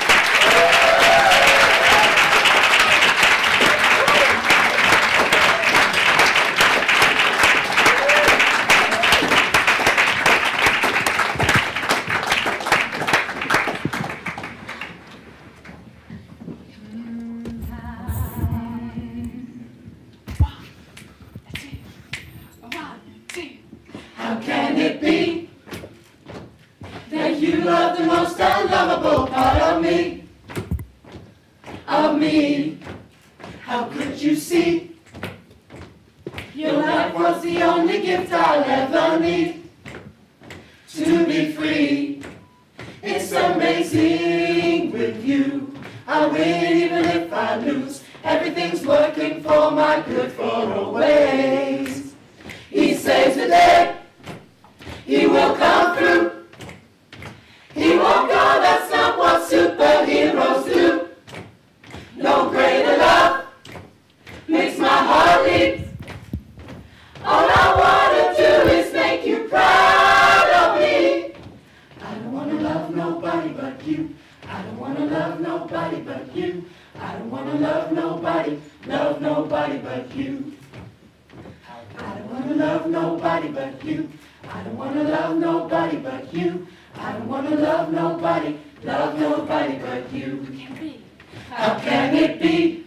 Speaker 9: How could you see? Your life was the only gift I'll ever need to be free. It's amazing with you. I win even if I lose. Everything's working for my good for always. He saves the day. He will come through. He won't go, that's not what superheroes do. No greater love makes my heart leap. love nobody but you. I don't wanna love nobody but you. I don't wanna love nobody but you. I don't wanna love nobody but you. I don't wanna love nobody but you. How can it be?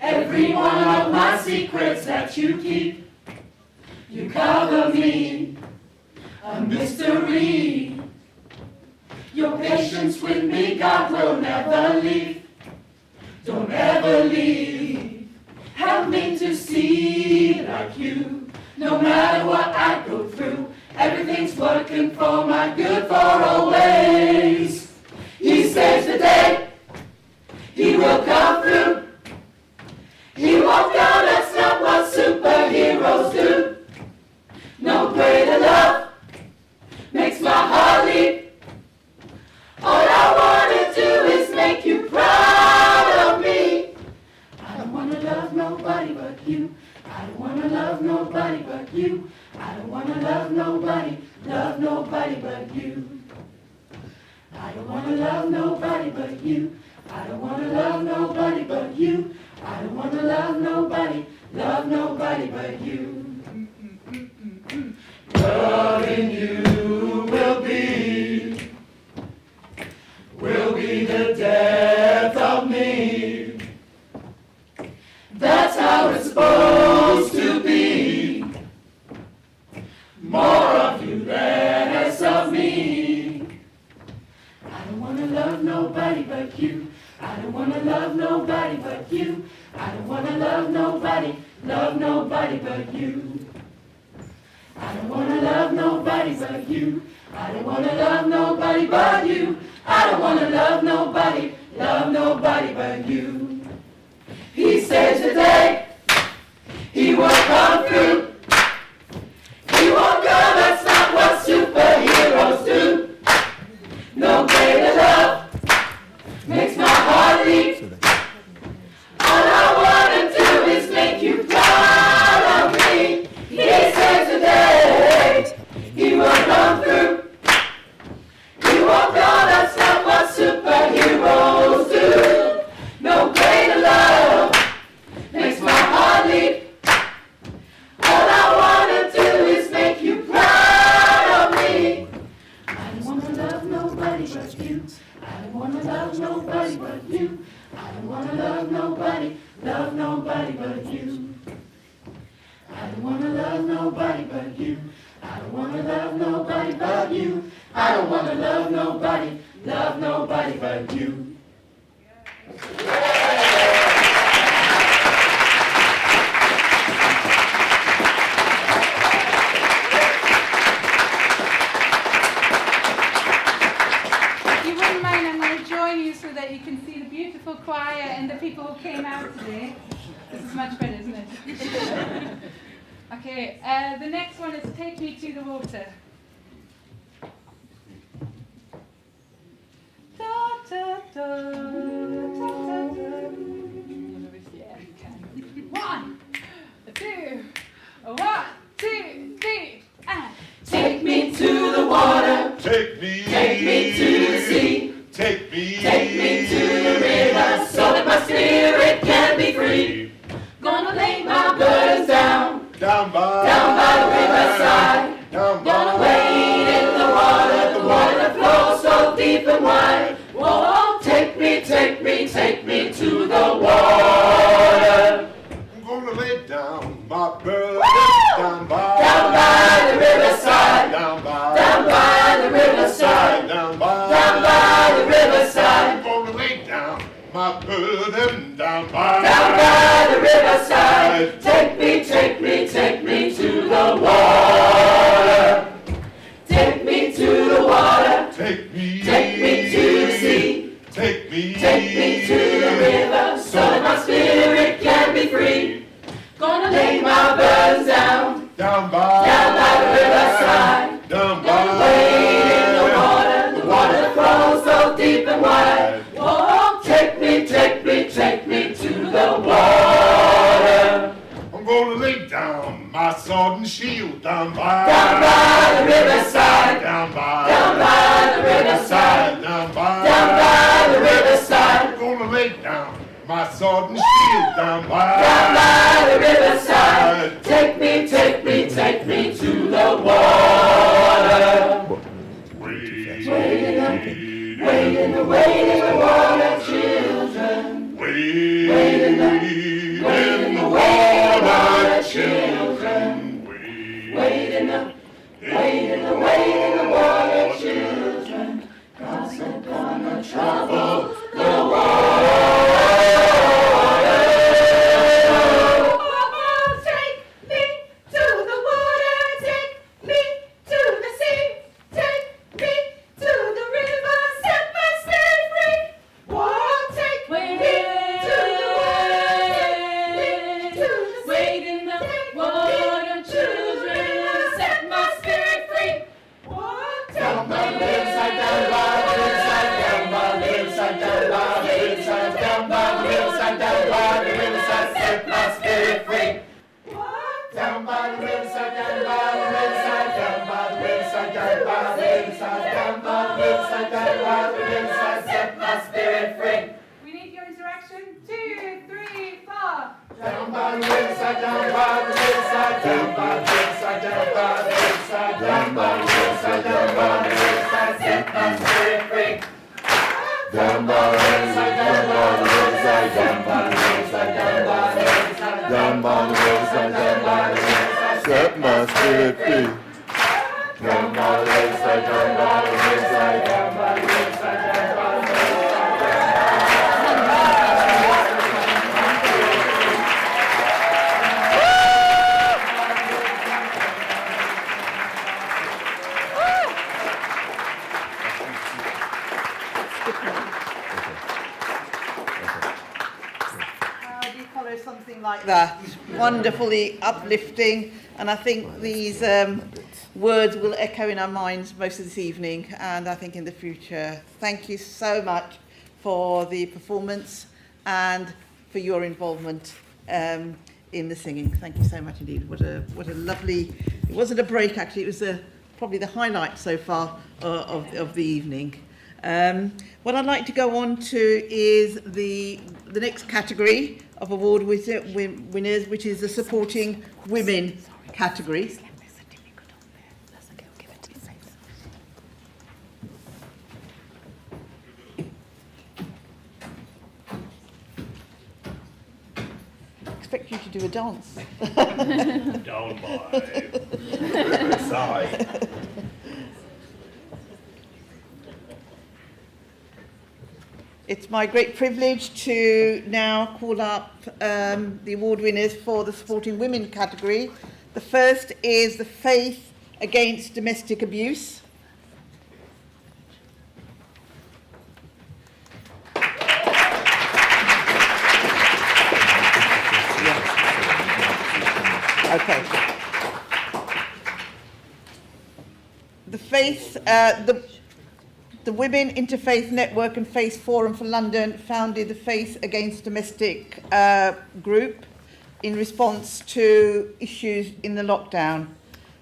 Speaker 9: Every one of my secrets that you keep, you cover me, a mystery. Your patience with me, God, will never leave. Don't ever leave. Help me to see like you. No matter what I go through, everything's working for my good for always. He saves the day. He will come through. He won't go, that's not what superheroes do. No greater love makes my heart leap. All I wanna do is make you proud of me. I don't wanna love nobody but you. I don't wanna love nobody but you. I don't wanna love nobody but you. I don't wanna love nobody but you. I don't wanna love nobody but you. I don't wanna love nobody but you. Loving you will be the death of me. That's how it's supposed to be. More of you, less of me. I don't wanna love nobody but you. I don't wanna love nobody but you. I don't wanna love nobody but you. I don't wanna love nobody but you. I don't wanna love nobody but you. I don't wanna love nobody but you. He said today, he will come through. He won't go, that's not what superheroes do. No greater love makes my heart leap. All I wanna do is make you proud of me. He said today, he will come through. He won't go, that's not what superheroes do. No greater love makes my heart leap. All I wanna do is make you proud of me. I don't wanna love nobody but you. I don't wanna love nobody but you. I don't wanna love nobody but you. I don't wanna love nobody but you. I don't wanna love nobody but you. I don't wanna love nobody but you.
Speaker 2: If you wouldn't mind, I'm going to join you so that you can see the beautiful choir and the people who came out today. This is much better, isn't it? Okay, the next one is Take Me to the Water. Da, da, da, da, da, da. Yeah, okay. 1, 2, 1, 2, 3, and
Speaker 9: Take me to the water.
Speaker 10: Take me
Speaker 9: to the sea.
Speaker 10: Take me
Speaker 9: to the river so that my spirit can be free. Gonna lay my burdens down
Speaker 10: down
Speaker 9: by the riverside. Gonna wade in the water that flows so deep and wide. Whoa, take me to the water.
Speaker 10: I'm gonna lay down my burden down
Speaker 9: by the riverside.
Speaker 10: down
Speaker 9: by the riverside.
Speaker 10: down
Speaker 9: by the riverside.
Speaker 10: I'm gonna lay down my burden down
Speaker 9: by the riverside. Take me to the water. Take me to the water.
Speaker 10: Take me
Speaker 9: to the sea.
Speaker 10: Take me
Speaker 9: to the river so that my spirit can be free. Gonna lay my burdens down by the riverside. Gonna wade in the water that flows so deep and wide. Whoa, take me to the water.
Speaker 10: I'm gonna lay down my sword and shield down by
Speaker 9: the riverside.
Speaker 10: down by
Speaker 9: the riverside.
Speaker 10: down by lay down my sword and shield down by
Speaker 9: the riverside. Take me, take me, take me to the water. Wade in the water, children.
Speaker 10: Wade in the water, children.
Speaker 9: Wade in the water, children. God's gonna trouble the water. Take me to the water, take me to the sea, take me to the river, set my spirit free. Whoa, take me to the water, take me to the sea. Wade in the water, children, set my spirit free. Whoa, down by the hillside, down by the hillside, down by the hillside, down by the hillside, down by the hillside, down by the hillside, set my spirit free. Down by the riverside, down by the riverside, down by the riverside, down by the riverside, down by the riverside, down by the riverside, set my spirit free.
Speaker 2: We need your interaction. 2, 3, 4.
Speaker 9: Down by the riverside, down by the riverside, down by the riverside, down by the riverside, down by the riverside, down by the riverside, set my spirit free.
Speaker 10: Down by the riverside, down by the riverside, down by the riverside, down by the riverside, down by the riverside, down by the riverside, set my spirit free. Down by the riverside, down by the riverside, down by the riverside, down by the riverside.
Speaker 4: How do you follow something like that? Wonderfully uplifting, and I think these words will echo in our minds most of this evening, and I think in the future. Thank you so much for the performance and for your involvement in the singing. Thank you so much indeed. What a lovely. It wasn't a break actually. It was probably the highlight so far of the evening. What I'd like to go on to is the next category of award winners, which is the supporting women category. Expect you to do a dance.
Speaker 10: Down by the riverside.
Speaker 4: It's my great privilege to now call up the award winners for the supporting women category. The first is the Faith Against Domestic Abuse. Okay. The Faith, the Women Interfaith Network and Faith Forum for London founded the Faith Against Domestic group in response to issues in the lockdown.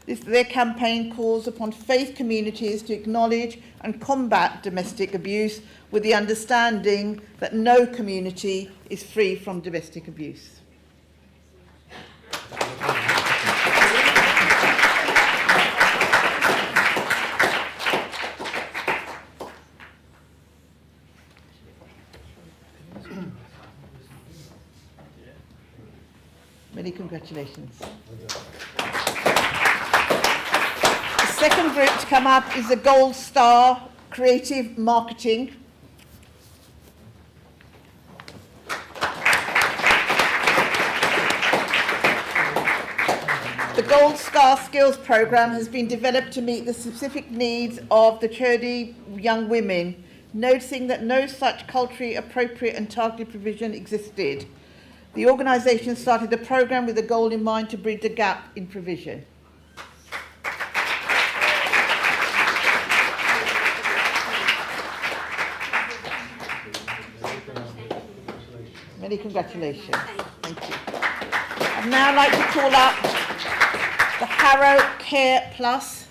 Speaker 4: Their campaign calls upon faith communities to acknowledge and combat domestic abuse with the understanding that no community is free from domestic abuse. Many congratulations. The second group to come up is the Gold Star Creative Marketing. The Gold Star Skills Programme has been developed to meet the specific needs of the Churdy young women, noticing that no such culturally appropriate and targeted provision existed. The organisation started the programme with a goal in mind to bridge the gap in provision. Many congratulations. Thank you. I'd now like to call up the Harrow Care Plus.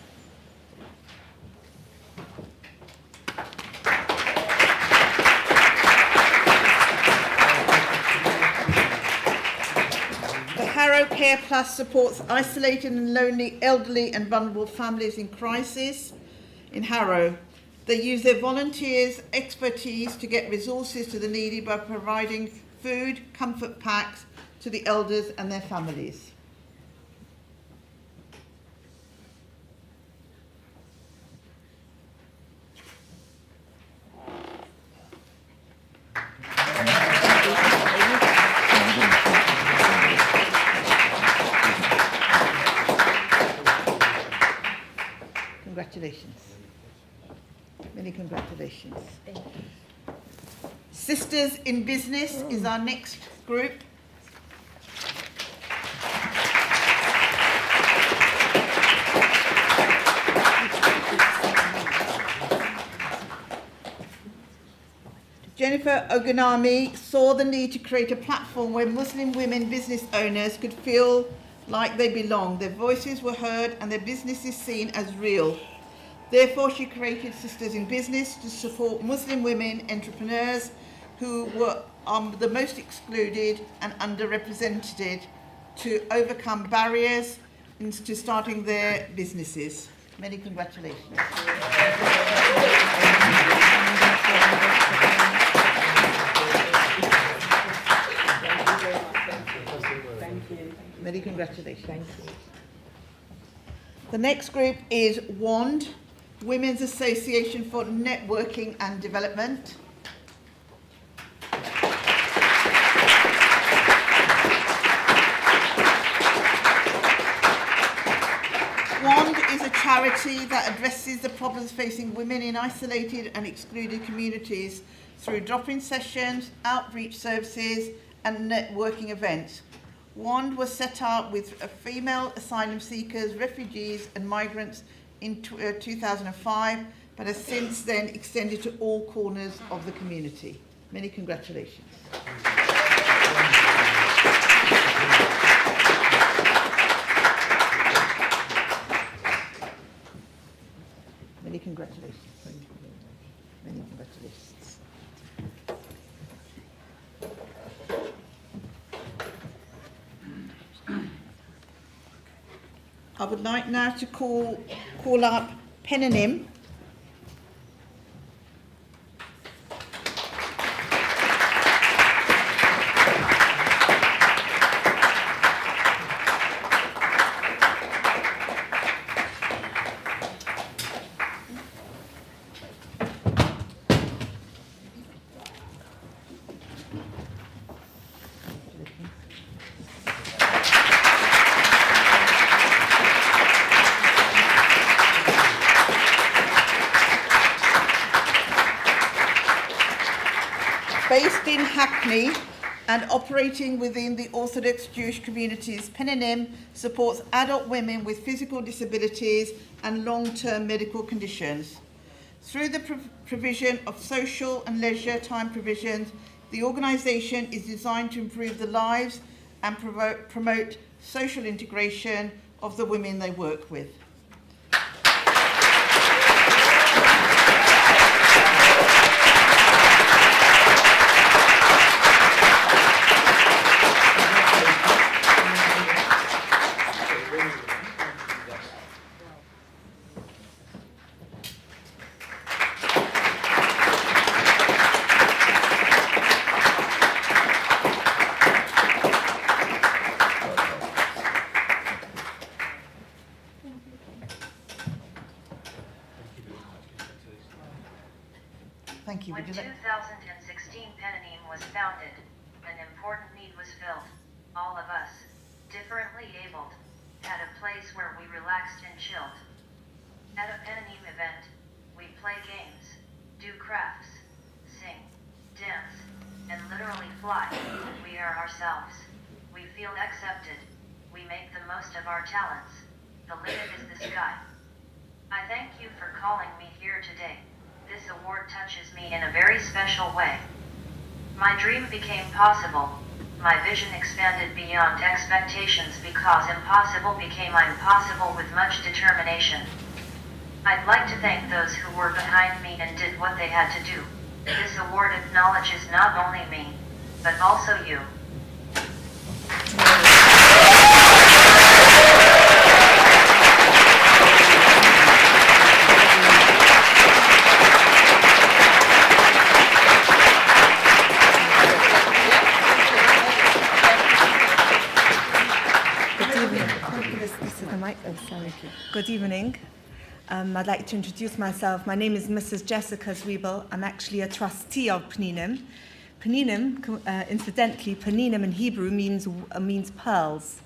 Speaker 4: Care Plus supports isolated and lonely elderly and vulnerable families in crisis in Harrow. They use their volunteers' expertise to get resources to the needy by providing food, comfort packs to the elders and their families. Congratulations. Many congratulations.
Speaker 6: Thank you.
Speaker 4: Sisters in Business is our next group. Jennifer Ogunami saw the need to create a platform where Muslim women business owners could feel like they belong. Their voices were heard and their businesses seen as real. Therefore, she created Sisters in Business to support Muslim women entrepreneurs who were the most excluded and underrepresented to overcome barriers into starting their businesses. Many congratulations. Many congratulations. Thank you. The next group is WAND, Women's Association for Networking and Development. WAND is a charity that addresses the problems facing women in isolated and excluded communities through drop-in sessions, outreach services and networking events. WAND was set up with female asylum seekers, refugees and migrants in 2005, but has since then extended to all corners of the community. Many congratulations. Many congratulations. Many congratulations. I would like now to call up Penonym. Based in Hackney and operating within the Orthodox Jewish communities, Penonym supports adult women with physical disabilities and long-term medical conditions. Through the provision of social and leisure time provisions, the organisation is designed to improve the lives and promote social integration of the women they work with. Thank you.
Speaker 11: When 2016 Penonym was founded, an important need was filled. All of us, differently abled, had a place where we relaxed and chilled. At a Penonym event, we play games, do crafts, sing, dance, and literally fly. We are ourselves. We feel accepted. We make the most of our talents. The limit is the sky. I thank you for calling me here today. This award touches me in a very special way. My dream became possible. My vision expanded beyond expectations because impossible became impossible with much determination. I'd like to thank those who were behind me and did what they had to do. This award acknowledges not only me, but also you.
Speaker 4: Thank you.
Speaker 12: Good evening. I'd like to introduce myself. My name is Mrs. Jessica Zwiebel. I'm actually a trustee of Pninim. Pninim, incidentally, Pninim in Hebrew means pearls.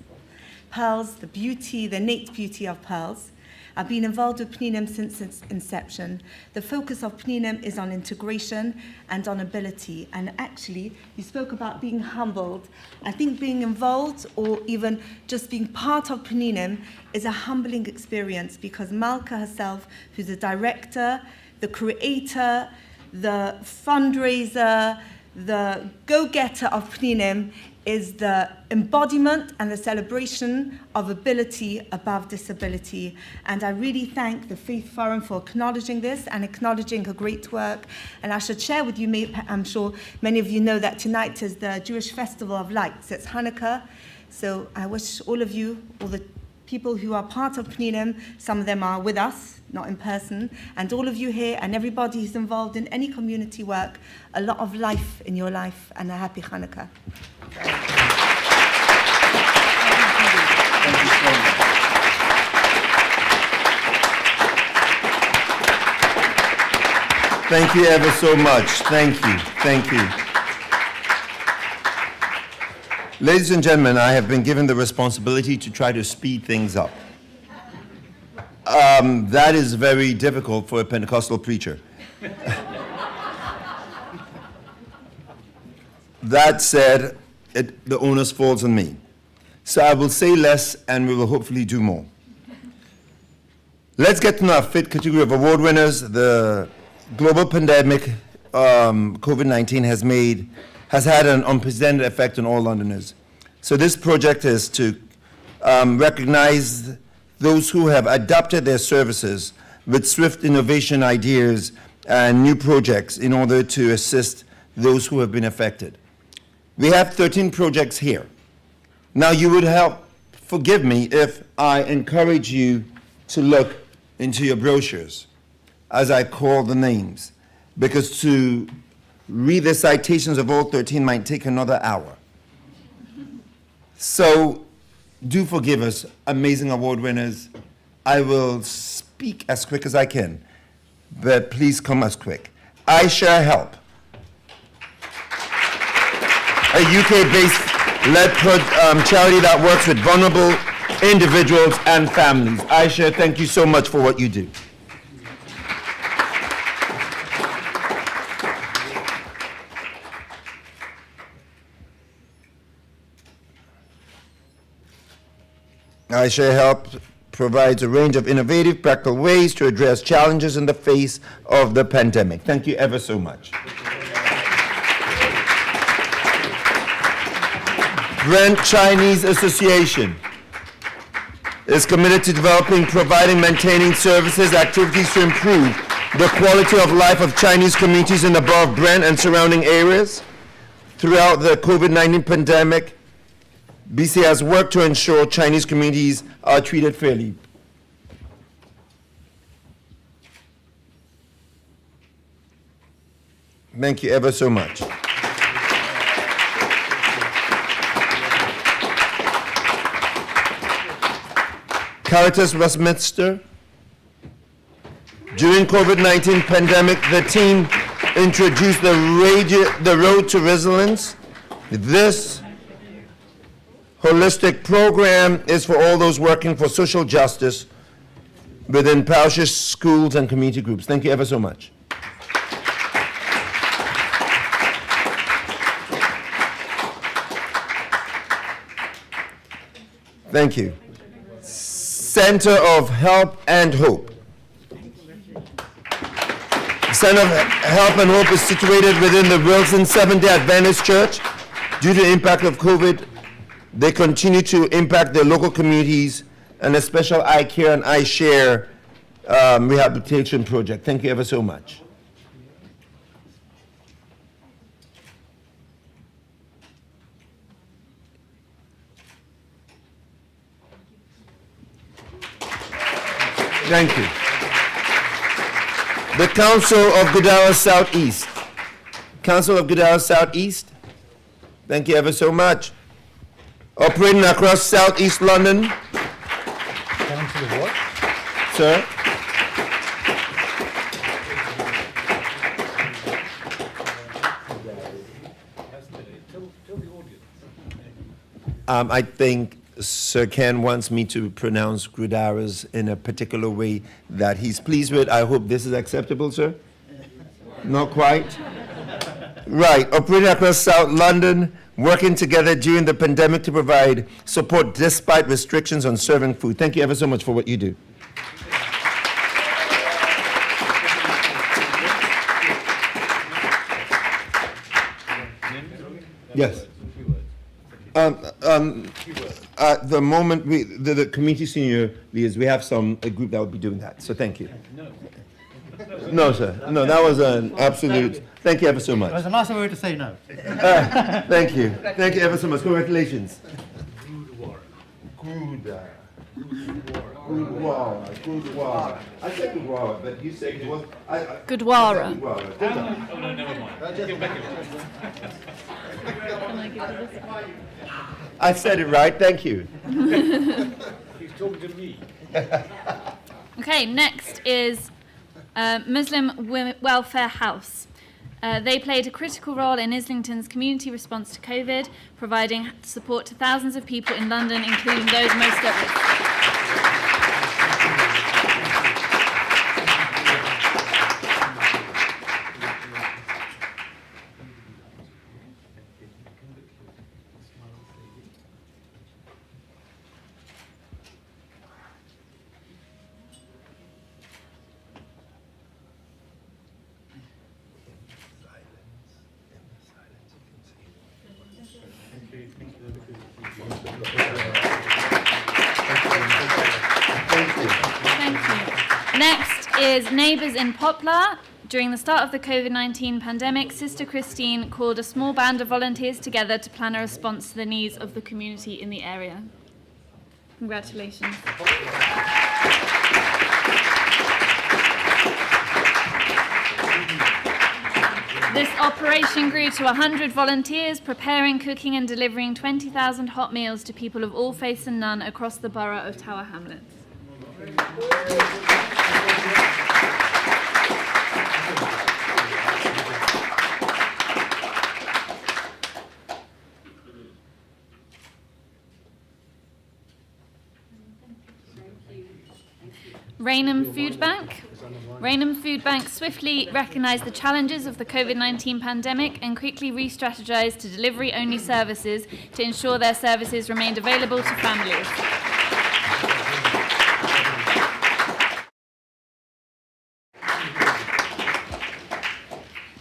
Speaker 12: Pearls, the beauty, the innate beauty of pearls. I've been involved with Pninim since its inception. The focus of Pninim is on integration and on ability. And actually, you spoke about being humbled. I think being involved or even just being part of Pninim is a humbling experience because Malka herself, who's the director, the creator, the fundraiser, the go-getter of Pninim, is the embodiment and the celebration of ability above disability. And I really thank the Faith Forum for acknowledging this and acknowledging her great work. And I should share with you, I'm sure many of you know that tonight is the Jewish Festival of Lights. It's Hanukkah. So I wish all of you, all the people who are part of Pninim, some of them are with us, not in person, and all of you here and everybody who's involved in any community work, a lot of life in your life and a happy Hanukkah.
Speaker 1: Thank you ever so much. Thank you. Thank you. Ladies and gentlemen, I have been given the responsibility to try to speed things up. That is very difficult for a Pentecostal preacher. That said, the onus falls on me. So I will say less and we will hopefully do more. Let's get to know our fifth category of award winners. The global pandemic, COVID-19, has had an unprecedented effect on all Londoners. So this project is to recognize those who have adapted their services with swift innovation ideas and new projects in order to assist those who have been affected. We have 13 projects here. Now you would forgive me if I encourage you to look into your brochures as I call the names, because to read the citations of all 13 might take another hour. So do forgive us, amazing award winners. I will speak as quick as I can, but please come as quick. I Share Help, a UK-based charity that works with vulnerable individuals and families. I Share, thank you so much for what you do. I Share Help provides a range of innovative, practical ways to address challenges in the face of the pandemic. Thank you ever so much. Brent Chinese Association is committed to developing, providing, maintaining services, activities to improve the quality of life of Chinese communities in the Borough of Brent and surrounding areas. Throughout the COVID-19 pandemic, BC has worked to ensure Chinese communities are treated fairly. Thank you ever so much. Caritas Westminster. During COVID-19 pandemic, the team introduced the Road to Resilience. This holistic program is for all those working for social justice within parishes, schools, and community groups. Thank you ever so much. Thank you. Center of Help and Hope. The Center of Help and Hope is situated within the Wilson Seventh-day Adventist Church. Due to the impact of COVID, they continue to impact their local communities and a special I Care and I Share rehabilitation project. Thank you ever so much. Thank you. The Council of Goodara Southeast. Council of Goodara Southeast. Thank you ever so much. Operating across Southeast London. Sir? I think Sir Ken wants me to pronounce Grudaras in a particular way that he's pleased with. I hope this is acceptable, sir? Not quite? Right. Operating across South London, working together during the pandemic to provide support despite restrictions on serving food. Thank you ever so much for what you do. Yes. At the moment, the committee senior leaders, we have a group that will be doing that. So thank you. No, sir. No, that was an absolute. Thank you ever so much.
Speaker 13: It was a nicer word to say no.
Speaker 1: Thank you. Thank you ever so much. Congratulations. Gurdwara. I said Gurdwara, but you said it was.
Speaker 2: Gurdwara.
Speaker 3: Oh, no, never mind.
Speaker 1: I said it right. Thank you.
Speaker 3: He's talking to me.
Speaker 2: Okay, next is Muslim Welfare House. They played a critical role in Islington's community response to COVID, providing support to thousands of people in London, including those most at risk. Next is Neighbours in Poplar. During the start of the COVID-19 pandemic, Sister Christine called a small band of volunteers together to plan a response to the needs of the community in the area. Congratulations. This operation grew to 100 volunteers, preparing, cooking and delivering 20,000 hot meals to people of all faiths and none across the borough of Tower Hamlets. Raynham Food Bank. Raynham Food Bank swiftly recognised the challenges of the COVID-19 pandemic and quickly re-strategized to delivery-only services to ensure their services remained available to families.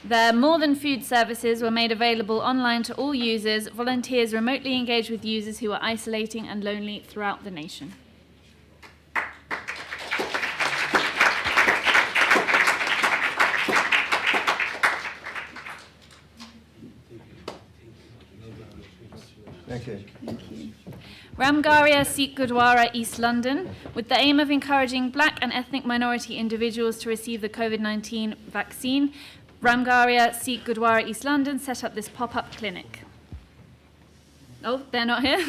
Speaker 2: Their More Than Food services were made available online to all users. Volunteers remotely engaged with users who were isolating and lonely throughout the nation.
Speaker 1: Thank you.
Speaker 2: Ramgarhia Sikh Gurdwara, East London, with the aim of encouraging black and ethnic minority individuals to receive the COVID-19 vaccine, Ramgarhia Sikh Gurdwara, East London set up this pop-up clinic. Oh, they're not here.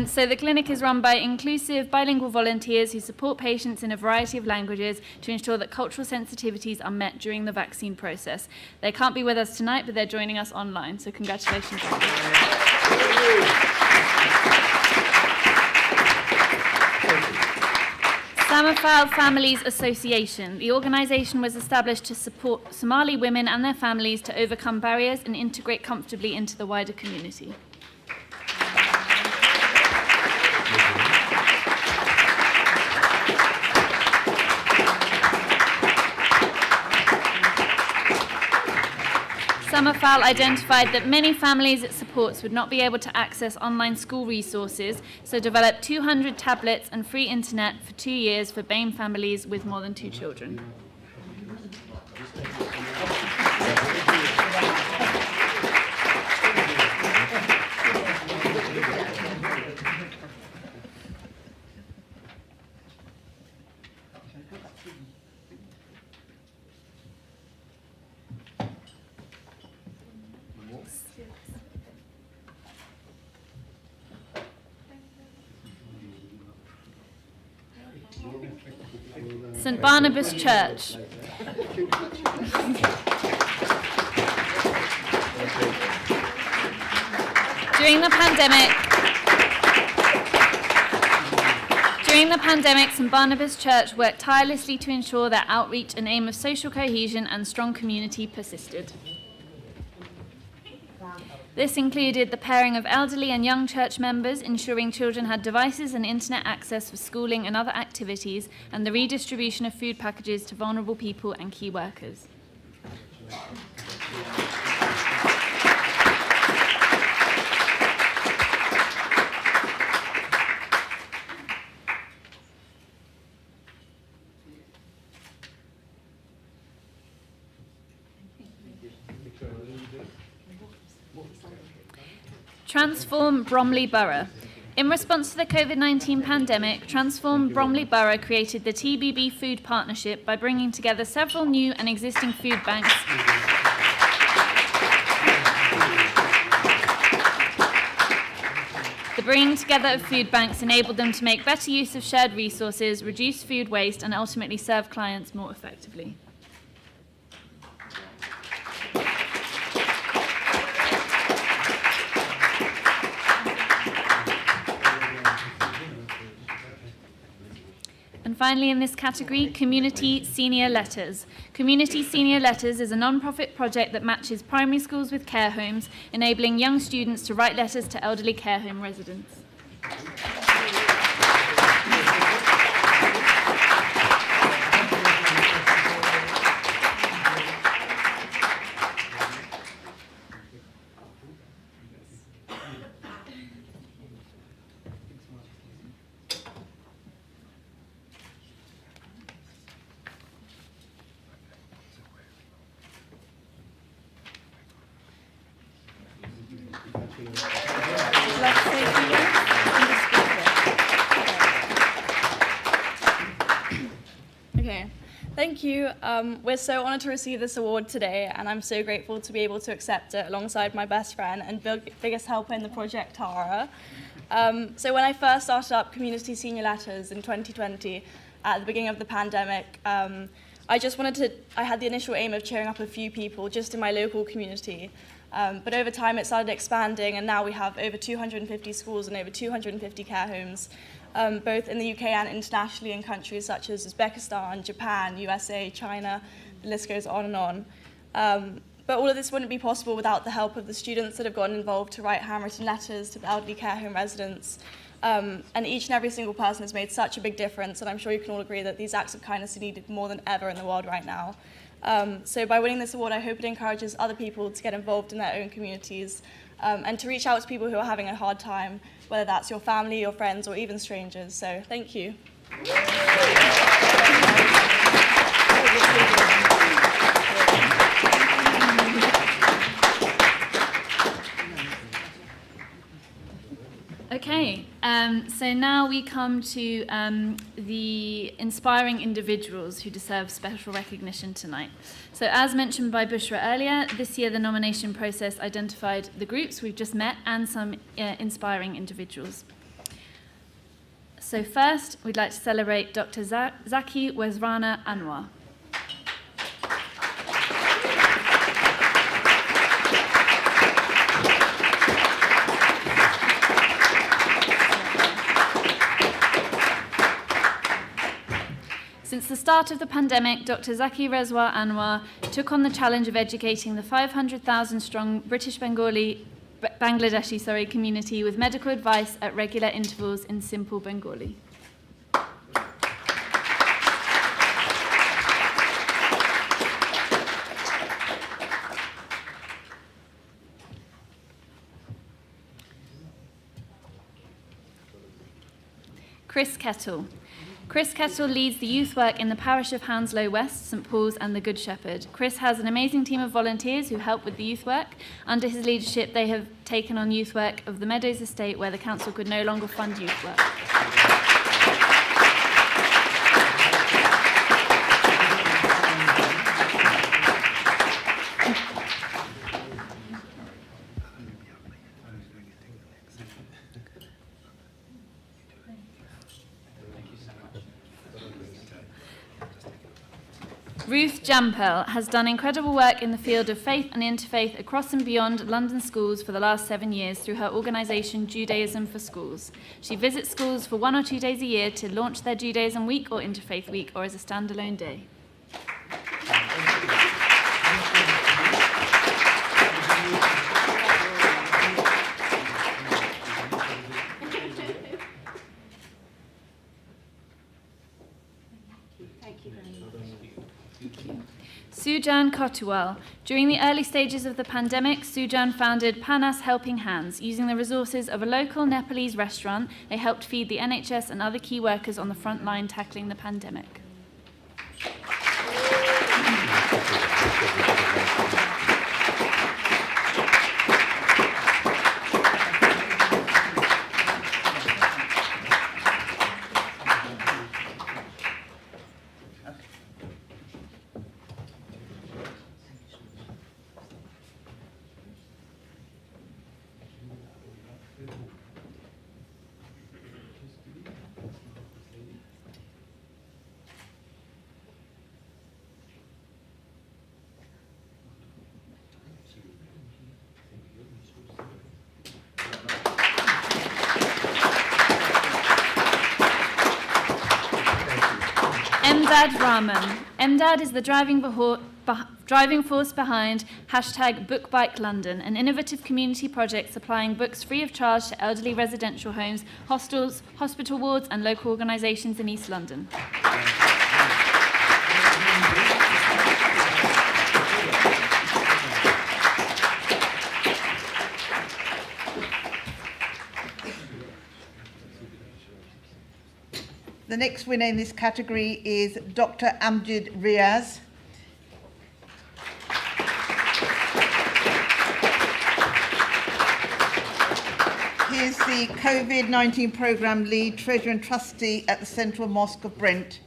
Speaker 2: So the clinic is run by inclusive bilingual volunteers who support patients in a variety of languages to ensure that cultural sensitivities are met during the vaccine process. They can't be with us tonight, but they're joining us online, so congratulations. Samafal Families Association. The organisation was established to support Somali women and their families to overcome barriers and integrate comfortably into the wider community. Samafal identified that many families it supports would not be able to access online school resources, so developed 200 tablets and free internet for 2 years for BAME families with more than 2 children. St Barnabas Church. During the pandemic, St Barnabas Church worked tirelessly to ensure that outreach and aim of social cohesion and strong community persisted. This included the pairing of elderly and young church members, ensuring children had devices and internet access for schooling and other activities, and the redistribution of food packages to vulnerable people and key workers. Transform Bromley Borough. In response to the COVID-19 pandemic, Transform Bromley Borough created the TBB Food Partnership by bringing together several new and existing food banks. The bringing together of food banks enabled them to make better use of shared resources, reduce food waste, and ultimately serve clients more effectively. And finally, in this category, Community Senior Letters. Community Senior Letters is a non-profit project that matches primary schools with care homes, enabling young students to write letters to elderly care home residents.
Speaker 13: Okay, thank you. We're so honoured to receive this award today, and I'm so grateful to be able to accept it alongside my best friend and biggest helper in the project, Tara. So when I first started up Community Senior Letters in 2020, at the beginning of the pandemic, I had the initial aim of cheering up a few people just in my local community. But over time it started expanding, and now we have over 250 schools and over 250 care homes, both in the UK and internationally in countries such as Uzbekistan, Japan, USA, China, the list goes on and on. But all of this wouldn't be possible without the help of the students that have gotten involved to write handwritten letters to the elderly care home residents. And each and every single person has made such a big difference, and I'm sure you can all agree that these acts of kindness are needed more than ever in the world right now. So by winning this award, I hope it encourages other people to get involved in their own communities, and to reach out to people who are having a hard time, whether that's your family, your friends, or even strangers. So thank you.
Speaker 2: Okay, so now we come to the inspiring individuals who deserve special recognition tonight. So as mentioned by Bushra earlier, this year the nomination process identified the groups we've just met and some inspiring individuals. So first, we'd like to celebrate Dr. Zaki Wezrana Anwar. Since the start of the pandemic, Dr. Zaki Rezwa Anwar took on the challenge of educating the 500,000-strong British Bangladeshi community with medical advice at regular intervals in simple Bengali. Chris Kettle. Chris Kettle leads the youth work in the parish of Hounslow West, St Paul's and the Good Shepherd. Chris has an amazing team of volunteers who help with the youth work. Under his leadership, they have taken on youth work of the Meadows estate where the council could no longer fund youth work. Ruth Jampel has done incredible work in the field of faith and interfaith across and beyond London schools for the last 7 years through her organisation Judaism for Schools. She visits schools for 1 or 2 days a year to launch their Judaism Week or Interfaith Week, or as a standalone day. Sujan Kotuwal. During the early stages of the pandemic, Sujan founded Panas Helping Hands. Using the resources of a local Nepalese restaurant, they helped feed the NHS and other key workers on the front line tackling the pandemic. Emdad Rahman. Emdad is the driving force behind #BookBikeLondon, an innovative community project supplying books free of charge to elderly residential homes, hostels, hospital wards and local organisations in East London.
Speaker 4: The next winner in this category is Dr. Amjad Riaz. He is the COVID-19 Programme Lead, Treasurer and Trustee at the Central Mosque of Brent.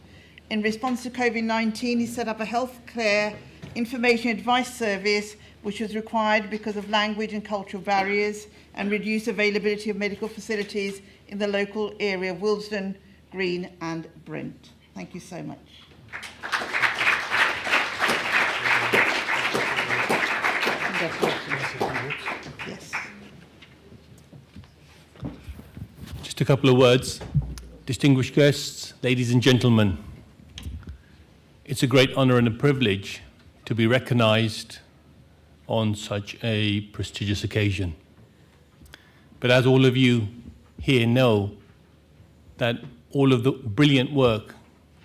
Speaker 4: In response to COVID-19, he set up a healthcare information advice service which was required because of language and cultural barriers and reduced availability of medical facilities in the local area of Willesden, Green and Brent. Thank you so much. Congratulations. Yes.
Speaker 14: Just a couple of words. Distinguished guests, ladies and gentlemen, it's a great honour and a privilege to be recognised on such a prestigious occasion. But as all of you here know, that all of the brilliant work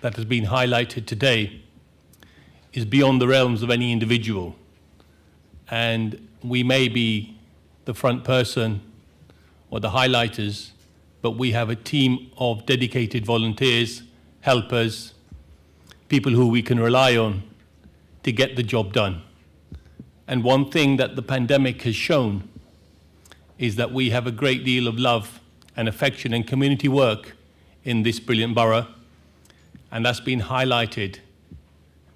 Speaker 14: that has been highlighted today is beyond the realms of any individual. And we may be the front person or the highlighters, but we have a team of dedicated volunteers, helpers, people who we can rely on to get the job done. And one thing that the pandemic has shown is that we have a great deal of love and affection and community work in this brilliant borough, and that's been highlighted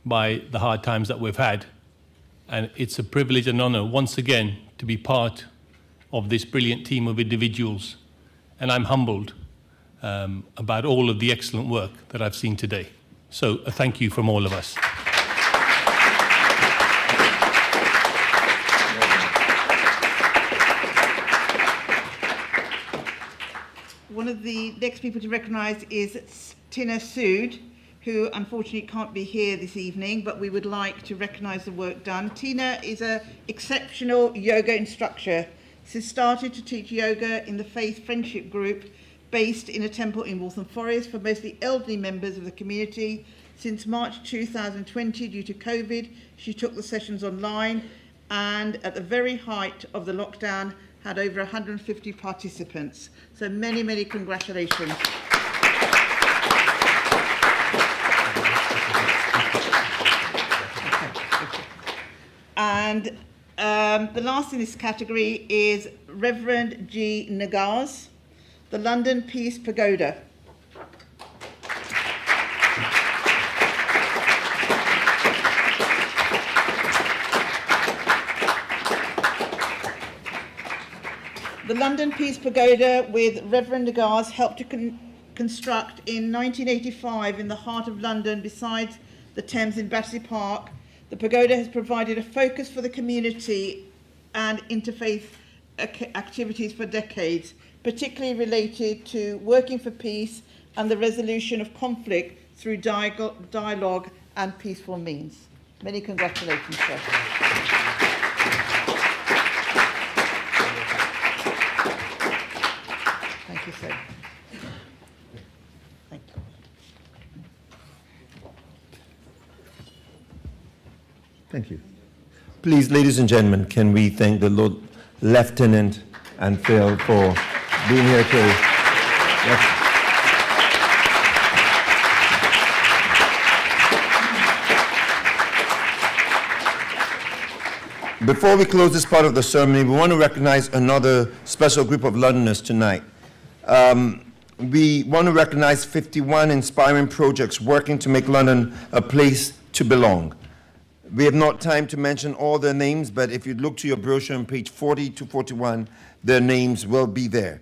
Speaker 14: by the hard times that we've had. And it's a privilege and honour once again to be part of this brilliant team of individuals, and I'm humbled about all of the excellent work that I've seen today. So a thank you from all of us.
Speaker 4: One of the next people to recognise is Tina Sood, who unfortunately can't be here this evening, but we would like to recognise the work done. Tina is an exceptional yoga instructor. She started to teach yoga in the Faith Friendship Group based in a temple in Waltham Forest for mostly elderly members of the community. Since March 2020, due to COVID, she took the sessions online, and at the very height of the lockdown, had over 150 participants. So many, many congratulations. And the last in this category is Reverend G. Nagaz, the London Peace Pagoda. The London Peace Pagoda with Reverend Nagaz helped to construct in 1985 in the heart of London beside the Thames in Battersea Park, the pagoda has provided a focus for the community and interfaith activities for decades, particularly related to working for peace and the resolution of conflict through dialogue and peaceful means. Many congratulations, sir. Thank you, sir. Thank you.
Speaker 1: Thank you. Please, ladies and gentlemen, can we thank the Lord Lieutenant and Phil for being here today. Before we close this part of the ceremony, we want to recognize another special group of Londoners tonight. We want to recognize 51 inspiring projects working to make London a place to belong. We have not time to mention all their names, but if you look to your brochure on page 40 to 41, their names will be there.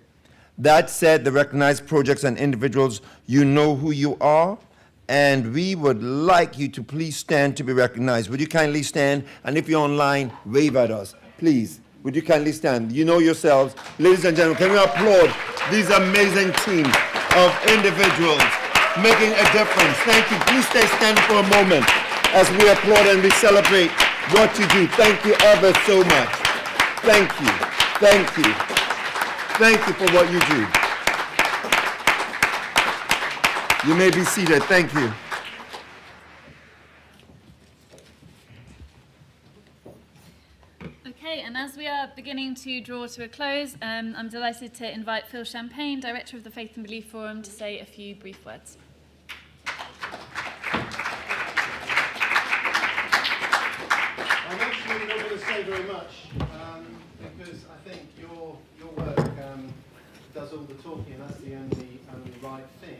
Speaker 1: That said, the recognized projects and individuals, you know who you are, and we would like you to please stand to be recognized. Would you kindly stand? And if you're online, wave at us. Please, would you kindly stand? You know yourselves. Ladies and gentlemen, can we applaud these amazing team of individuals making a difference? Thank you. Please stay standing for a moment as we applaud and we celebrate what you do. Thank you ever so much. Thank you. Thank you. Thank you for what you do. You may be seated. Thank you.
Speaker 2: Okay, and as we are beginning to draw to a close, I'm delighted to invite Phil Champagne, Director of the Faith and Belief Forum, to say a few brief words.
Speaker 15: I'm actually not going to say very much because I think your work does all the talking, and that's the only right thing.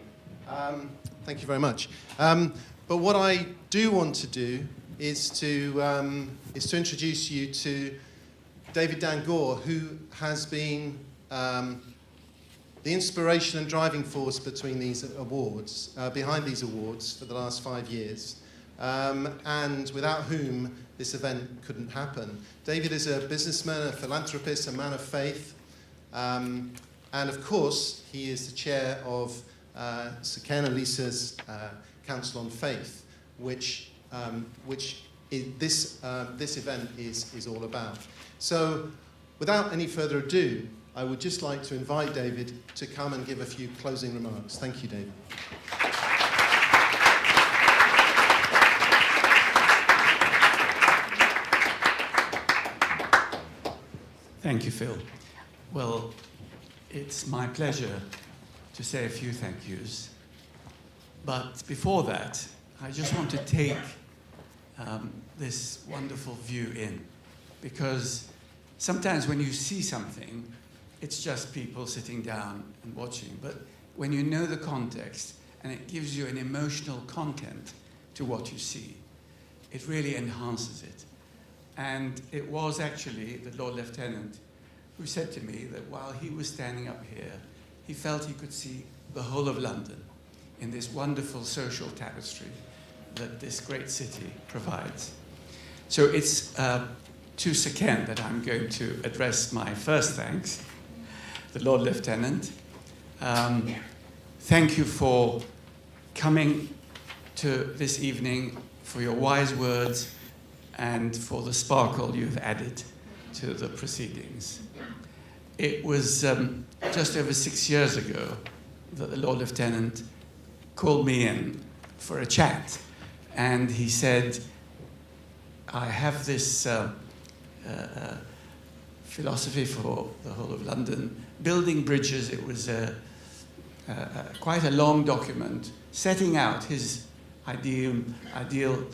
Speaker 15: Thank you very much. But what I do want to do is to introduce you to David Dan Gore, who has been the inspiration and driving force between these awards, behind these awards for the last 5 years, and without whom this event couldn't happen. David is a businessman, a philanthropist, a man of faith, and of course he is the chair of Sir Ken and Lisa's Council on Faith, which this event is all about. So, without any further ado, I would just like to invite David to come and give a few closing remarks. Thank you, David.
Speaker 16: Thank you, Phil. Well, it's my pleasure to say a few thank yous. But before that, I just want to take this wonderful view in, because sometimes when you see something, it's just people sitting down and watching. But when you know the context and it gives you an emotional content to what you see, it really enhances it. And it was actually the Lord Lieutenant who said to me that while he was standing up here, he felt he could see the whole of London in this wonderful social tapestry that this great city provides. So it's to Sir Ken that I'm going to address my first thanks, the Lord Lieutenant. Thank you for coming to this evening, for your wise words, and for the sparkle you've added to the proceedings. It was just over 6 years ago that the Lord Lieutenant called me in for a chat, and he said, I have this philosophy for the whole of London, building bridges. It was quite a long document setting out his ideal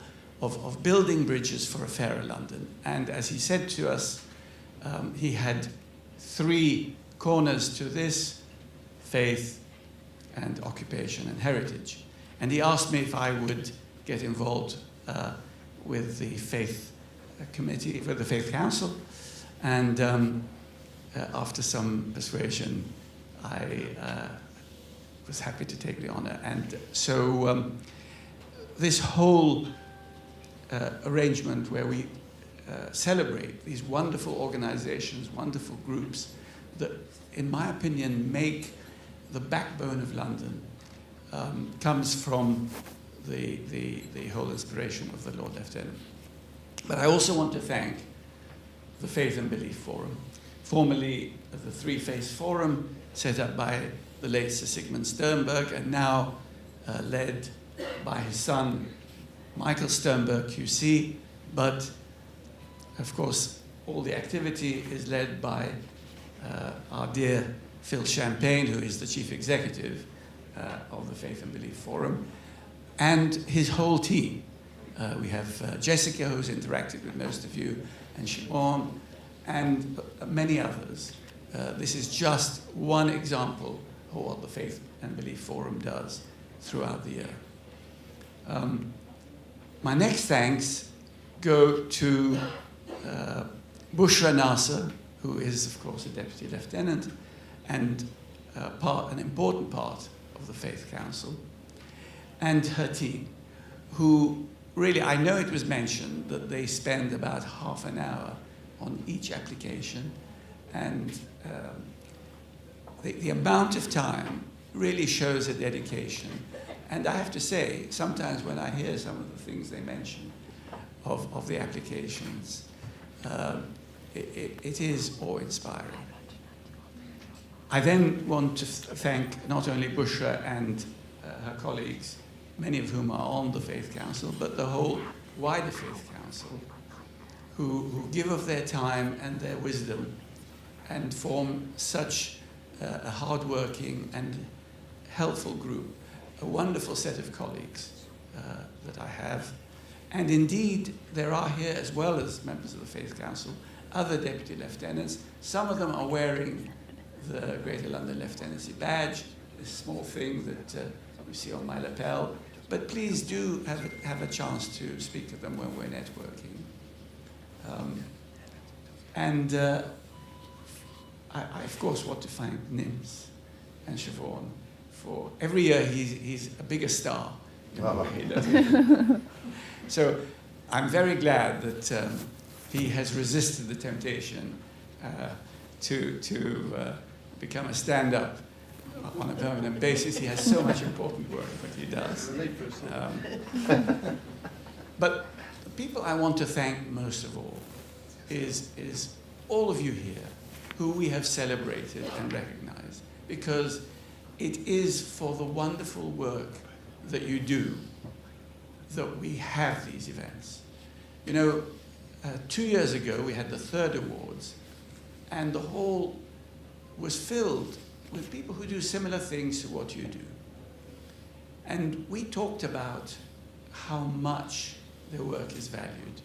Speaker 16: of building bridges for a fairer London. And as he said to us, he had 3 corners to this: faith and occupation and heritage. And he asked me if I would get involved with the faith committee, with the faith council. And after some persuasion, I was happy to take the honor. And so this whole arrangement where we celebrate these wonderful organizations, wonderful groups that, in my opinion, make the backbone of London, comes from the whole inspiration of the Lord Lieutenant. But I also want to thank the Faith and Belief Forum, formerly the Three Faiths Forum, set up by the late Sir Sigmund Sternberg, and now led by his son, Michael Sternberg, QC. But, of course, all the activity is led by our dear Phil Champagne, who is the chief executive of the Faith and Belief Forum, and his whole team. We have Jessica, who's interacted with most of you, and Siobhan, and many others. This is just one example of what the Faith and Belief Forum does throughout the year. My next thanks go to Bushra Nasser, who is, of course, a Deputy Lieutenant and an important part of the Faith Council, and her team, who really, I know it was mentioned that they spend about half an hour on each application, and the amount of time really shows a dedication. And I have to say, sometimes when I hear some of the things they mention of the applications, it is awe-inspiring. I then want to thank not only Bushra and her colleagues, many of whom are on the Faith Council, but the whole wider Faith Council, who give of their time and their wisdom and form such a hardworking and helpful group, a wonderful set of colleagues that I have. And indeed, there are here, as well as members of the Faith Council, other Deputy Lieutenants. Some of them are wearing the Greater London Lieutenancy badge, this small thing that you see on my lapel. But please do have a chance to speak to them when we're networking. I, of course, want to thank Nims and Siobhan for every year he's a bigger star in the way he does it. So I'm very glad that he has resisted the temptation to become a stand-up on a permanent basis. He has so much important work that he does. But the people I want to thank most of all is all of you here who we have celebrated and recognized, because it is for the wonderful work that you do that we have these events. You know, 2 years ago we had the 3rd awards, and the hall was filled with people who do similar things to what you do. And we talked about how much their work is valued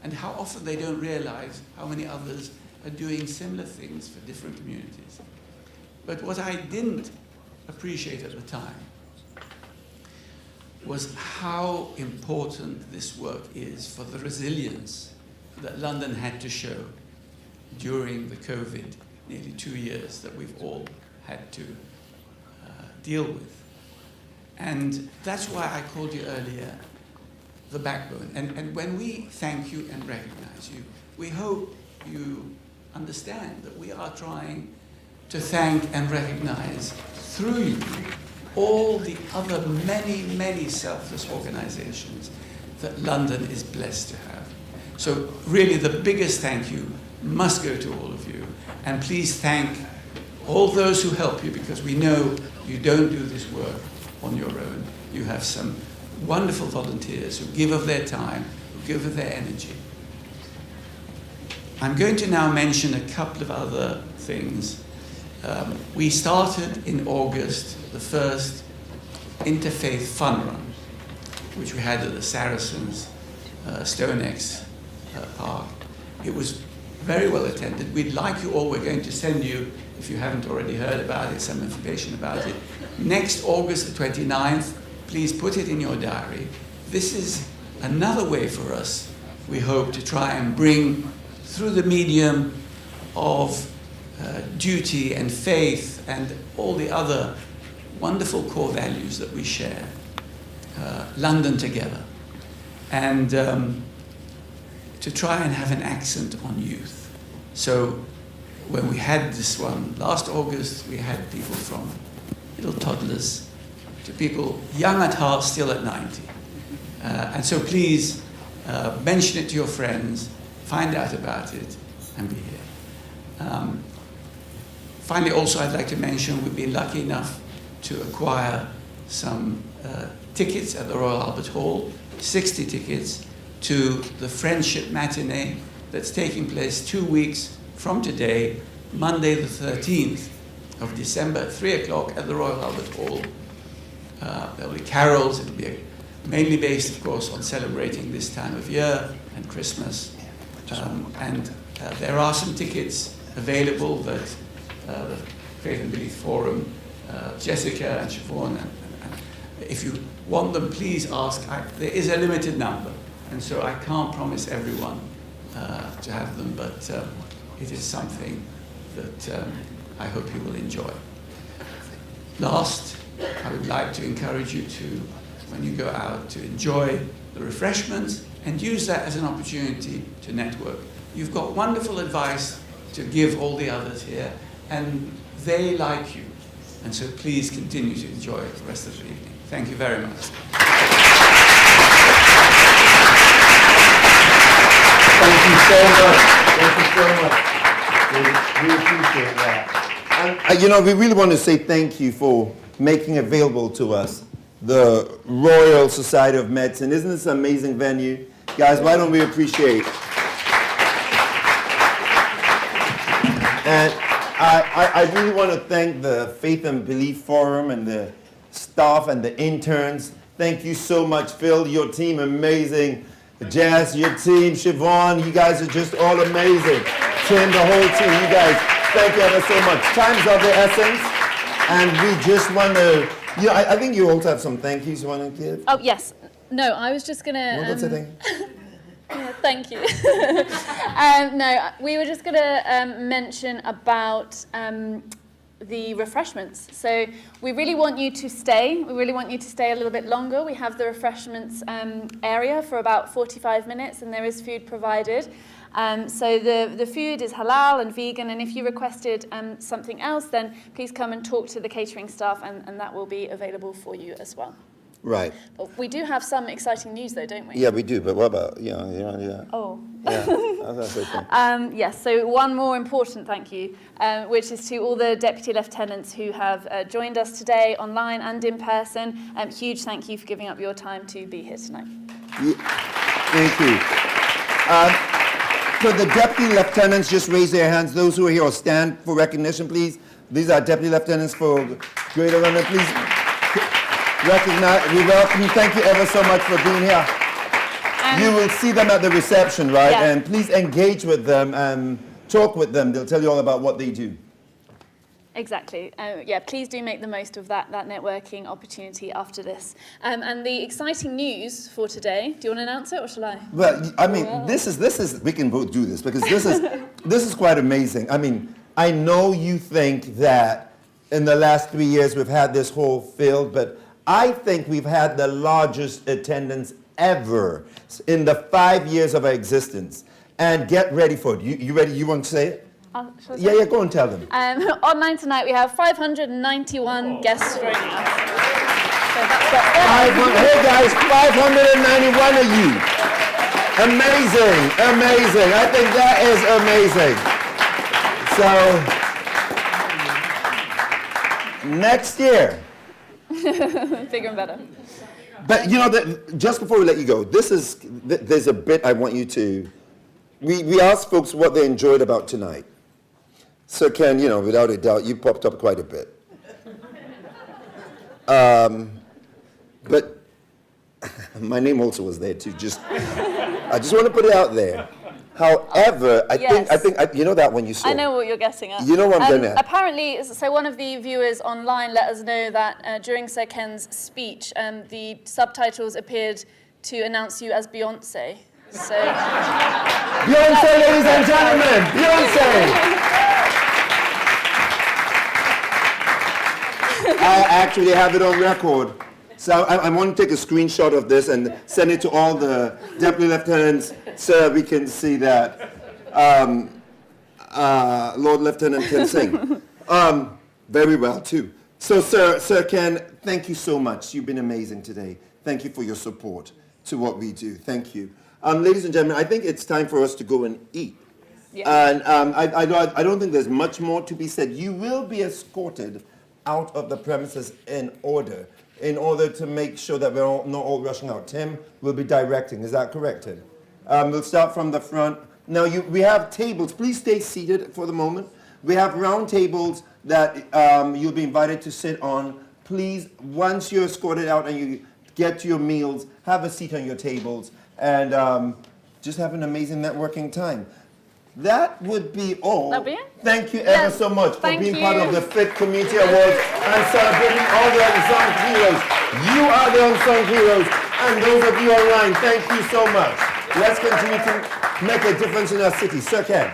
Speaker 16: and how often they don't realize how many others are doing similar things for different communities. But what I didn't appreciate at the time was how important this work is for the resilience that London had to show during the COVID nearly 2 years that we've all had to deal with. And that's why I called you earlier the backbone. And when we thank you and recognize you, we hope you understand that we are trying to thank and recognize through you all the other many, many selfless organizations that London is blessed to have. So really the biggest thank you must go to all of you. And please thank all those who help you, because we know you don't do this work on your own. You have some wonderful volunteers who give of their time, who give of their energy. I'm going to now mention a couple of other things. We started in August the first Interfaith Fun Run, which we had at the Saracens StoneX Park. It was very well attended. We'd like you all, we're going to send you, if you haven't already heard about it, some information about it. Next August the 29th, please put it in your diary. This is another way for us, we hope, to try and bring through the medium of duty and faith and all the other wonderful core values that we share, London together, and to try and have an accent on youth. So when we had this one last August, we had people from little toddlers to people young at heart, still at 90. And so please mention it to your friends, find out about it, and be here. Finally, also, I'd like to mention we've been lucky enough to acquire some tickets at the Royal Albert Hall, 60 tickets to the Friendship Matinee that's taking place 2 weeks from today, Monday the 13th of December at 3 o'clock at the Royal Albert Hall. There'll be carols. It'll be mainly based, of course, on celebrating this time of year and Christmas. And there are some tickets available that the Faith and Belief Forum, Jessica and Siobhan, and if you want them, please ask. There is a limited number, and so I can't promise everyone to have them, but it is something that I hope you will enjoy. Last, I would like to encourage you to, when you go out, to enjoy the refreshments and use that as an opportunity to network. You've got wonderful advice to give all the others here, and they like you. And so please continue to enjoy the rest of the evening. Thank you very much.
Speaker 1: Thank you so much. Thank you so much. We appreciate that. And, you know, we really want to say thank you for making available to us the Royal Society of Medicine. Isn't this an amazing venue? Guys, why don't we appreciate? And I really want to thank the Faith and Belief Forum and the staff and the interns. Thank you so much, Phil, your team, amazing. Jess, your team, Siobhan, you guys are just all amazing. Tim, the whole team, you guys, thank you ever so much. Time's of the essence, and we just want to, you know, I think you also have some thank yous you want to give.
Speaker 2: Oh, yes. No, I was just going to... Thank you. No, we were just going to mention about the refreshments. So we really want you to stay. We really want you to stay a little bit longer. We have the refreshments area for about 45 minutes, and there is food provided. So the food is halal and vegan, and if you requested something else, then please come and talk to the catering staff, and that will be available for you as well.
Speaker 1: Right.
Speaker 2: But we do have some exciting news, though, don't we?
Speaker 1: Yeah, we do, but what about, yeah.
Speaker 2: Oh.
Speaker 1: Yeah, that's okay.
Speaker 2: Yes, so one more important thank you, which is to all the Deputy Lieutenants who have joined us today, online and in person. Huge thank you for giving up your time to be here tonight.
Speaker 1: Thank you. Could the Deputy Lieutenants just raise their hands? Those who are here, or stand for recognition, please. These are Deputy Lieutenants for Greater London. Please recognize, we welcome you. Thank you ever so much for being here. You will see them at the reception, right?
Speaker 2: Yeah.
Speaker 1: And please engage with them and talk with them. They'll tell you all about what they do.
Speaker 2: Exactly. Yeah, please do make the most of that networking opportunity after this. And the exciting news for today, do you want to announce it or shall I?
Speaker 1: Well, I mean, this is, we can both do this because this is quite amazing. I mean, I know you think that in the last 3 years we've had this whole field, but I think we've had the largest attendance ever in the 5 years of our existence. And get ready for it. You ready? You want to say it? Yeah, go and tell them.
Speaker 2: Online tonight we have 591 guests joining us. So
Speaker 1: Hey guys, 591 of you. Amazing, amazing. I think that is amazing. So, next year.
Speaker 2: Bigger and better.
Speaker 1: But you know, just before we let you go, there's a bit I want you to, we asked folks what they enjoyed about tonight. So Ken, you know, without a doubt, you popped up quite a bit. But my name also was there too. I just want to put it out there. However, I think you know that one you saw.
Speaker 2: I know what you're guessing at.
Speaker 1: You know what I'm getting at.
Speaker 2: Apparently, so one of the viewers online let us know that during Sir Ken's speech, the subtitles appeared to announce you as Beyonce. So.
Speaker 1: Beyonce, ladies and gentlemen, Beyonce. I actually have it on record So I want to take a screenshot of this and send it to all the deputy lieutenants so we can see that Lord Lieutenant can sing. Very well, too. So, Sir Ken, thank you so much. You've been amazing today. Thank you for your support to what we do. Thank you. Ladies and gentlemen, I think it's time for us to go and eat. And I don't think there's much more to be said. You will be escorted out of the premises in order to make sure that we're not all rushing out. Tim will be directing. Is that correct, Tim? We'll start from the front. Now, we have tables. Please stay seated for the moment. We have round tables that you'll be invited to sit on. Please, once you're escorted out and you get to your meals, have a seat on your tables and just have an amazing networking time. That would be all.
Speaker 2: That'll be it?
Speaker 1: Thank you ever so much for
Speaker 2: Thank
Speaker 1: being
Speaker 2: you.
Speaker 1: part of the 5th Community Awards and celebrating all the unsung heroes. You are the unsung heroes, and those of you online, thank you so much. Let's continue to make a difference in our city. Sir Ken,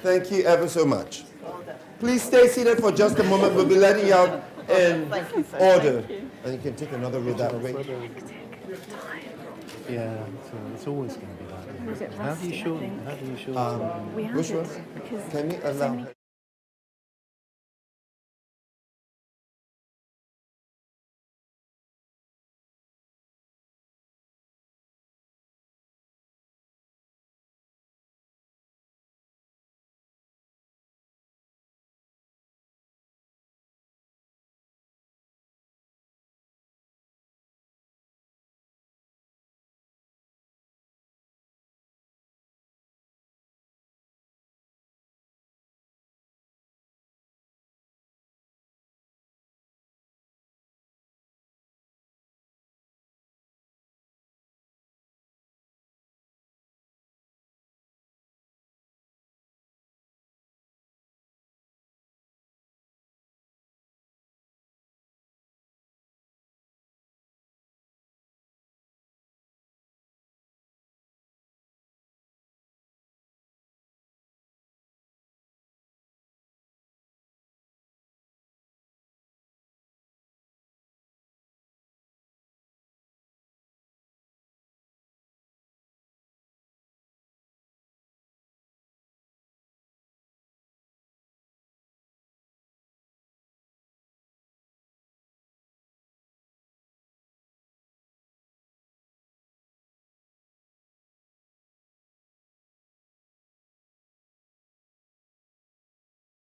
Speaker 1: thank you ever so much. Please stay seated for just a moment. We'll be letting you out in order. And you can take another road that way.
Speaker 5: Yeah, so it's always going to be like that. How do you shorten?
Speaker 1: Which one? Can we allow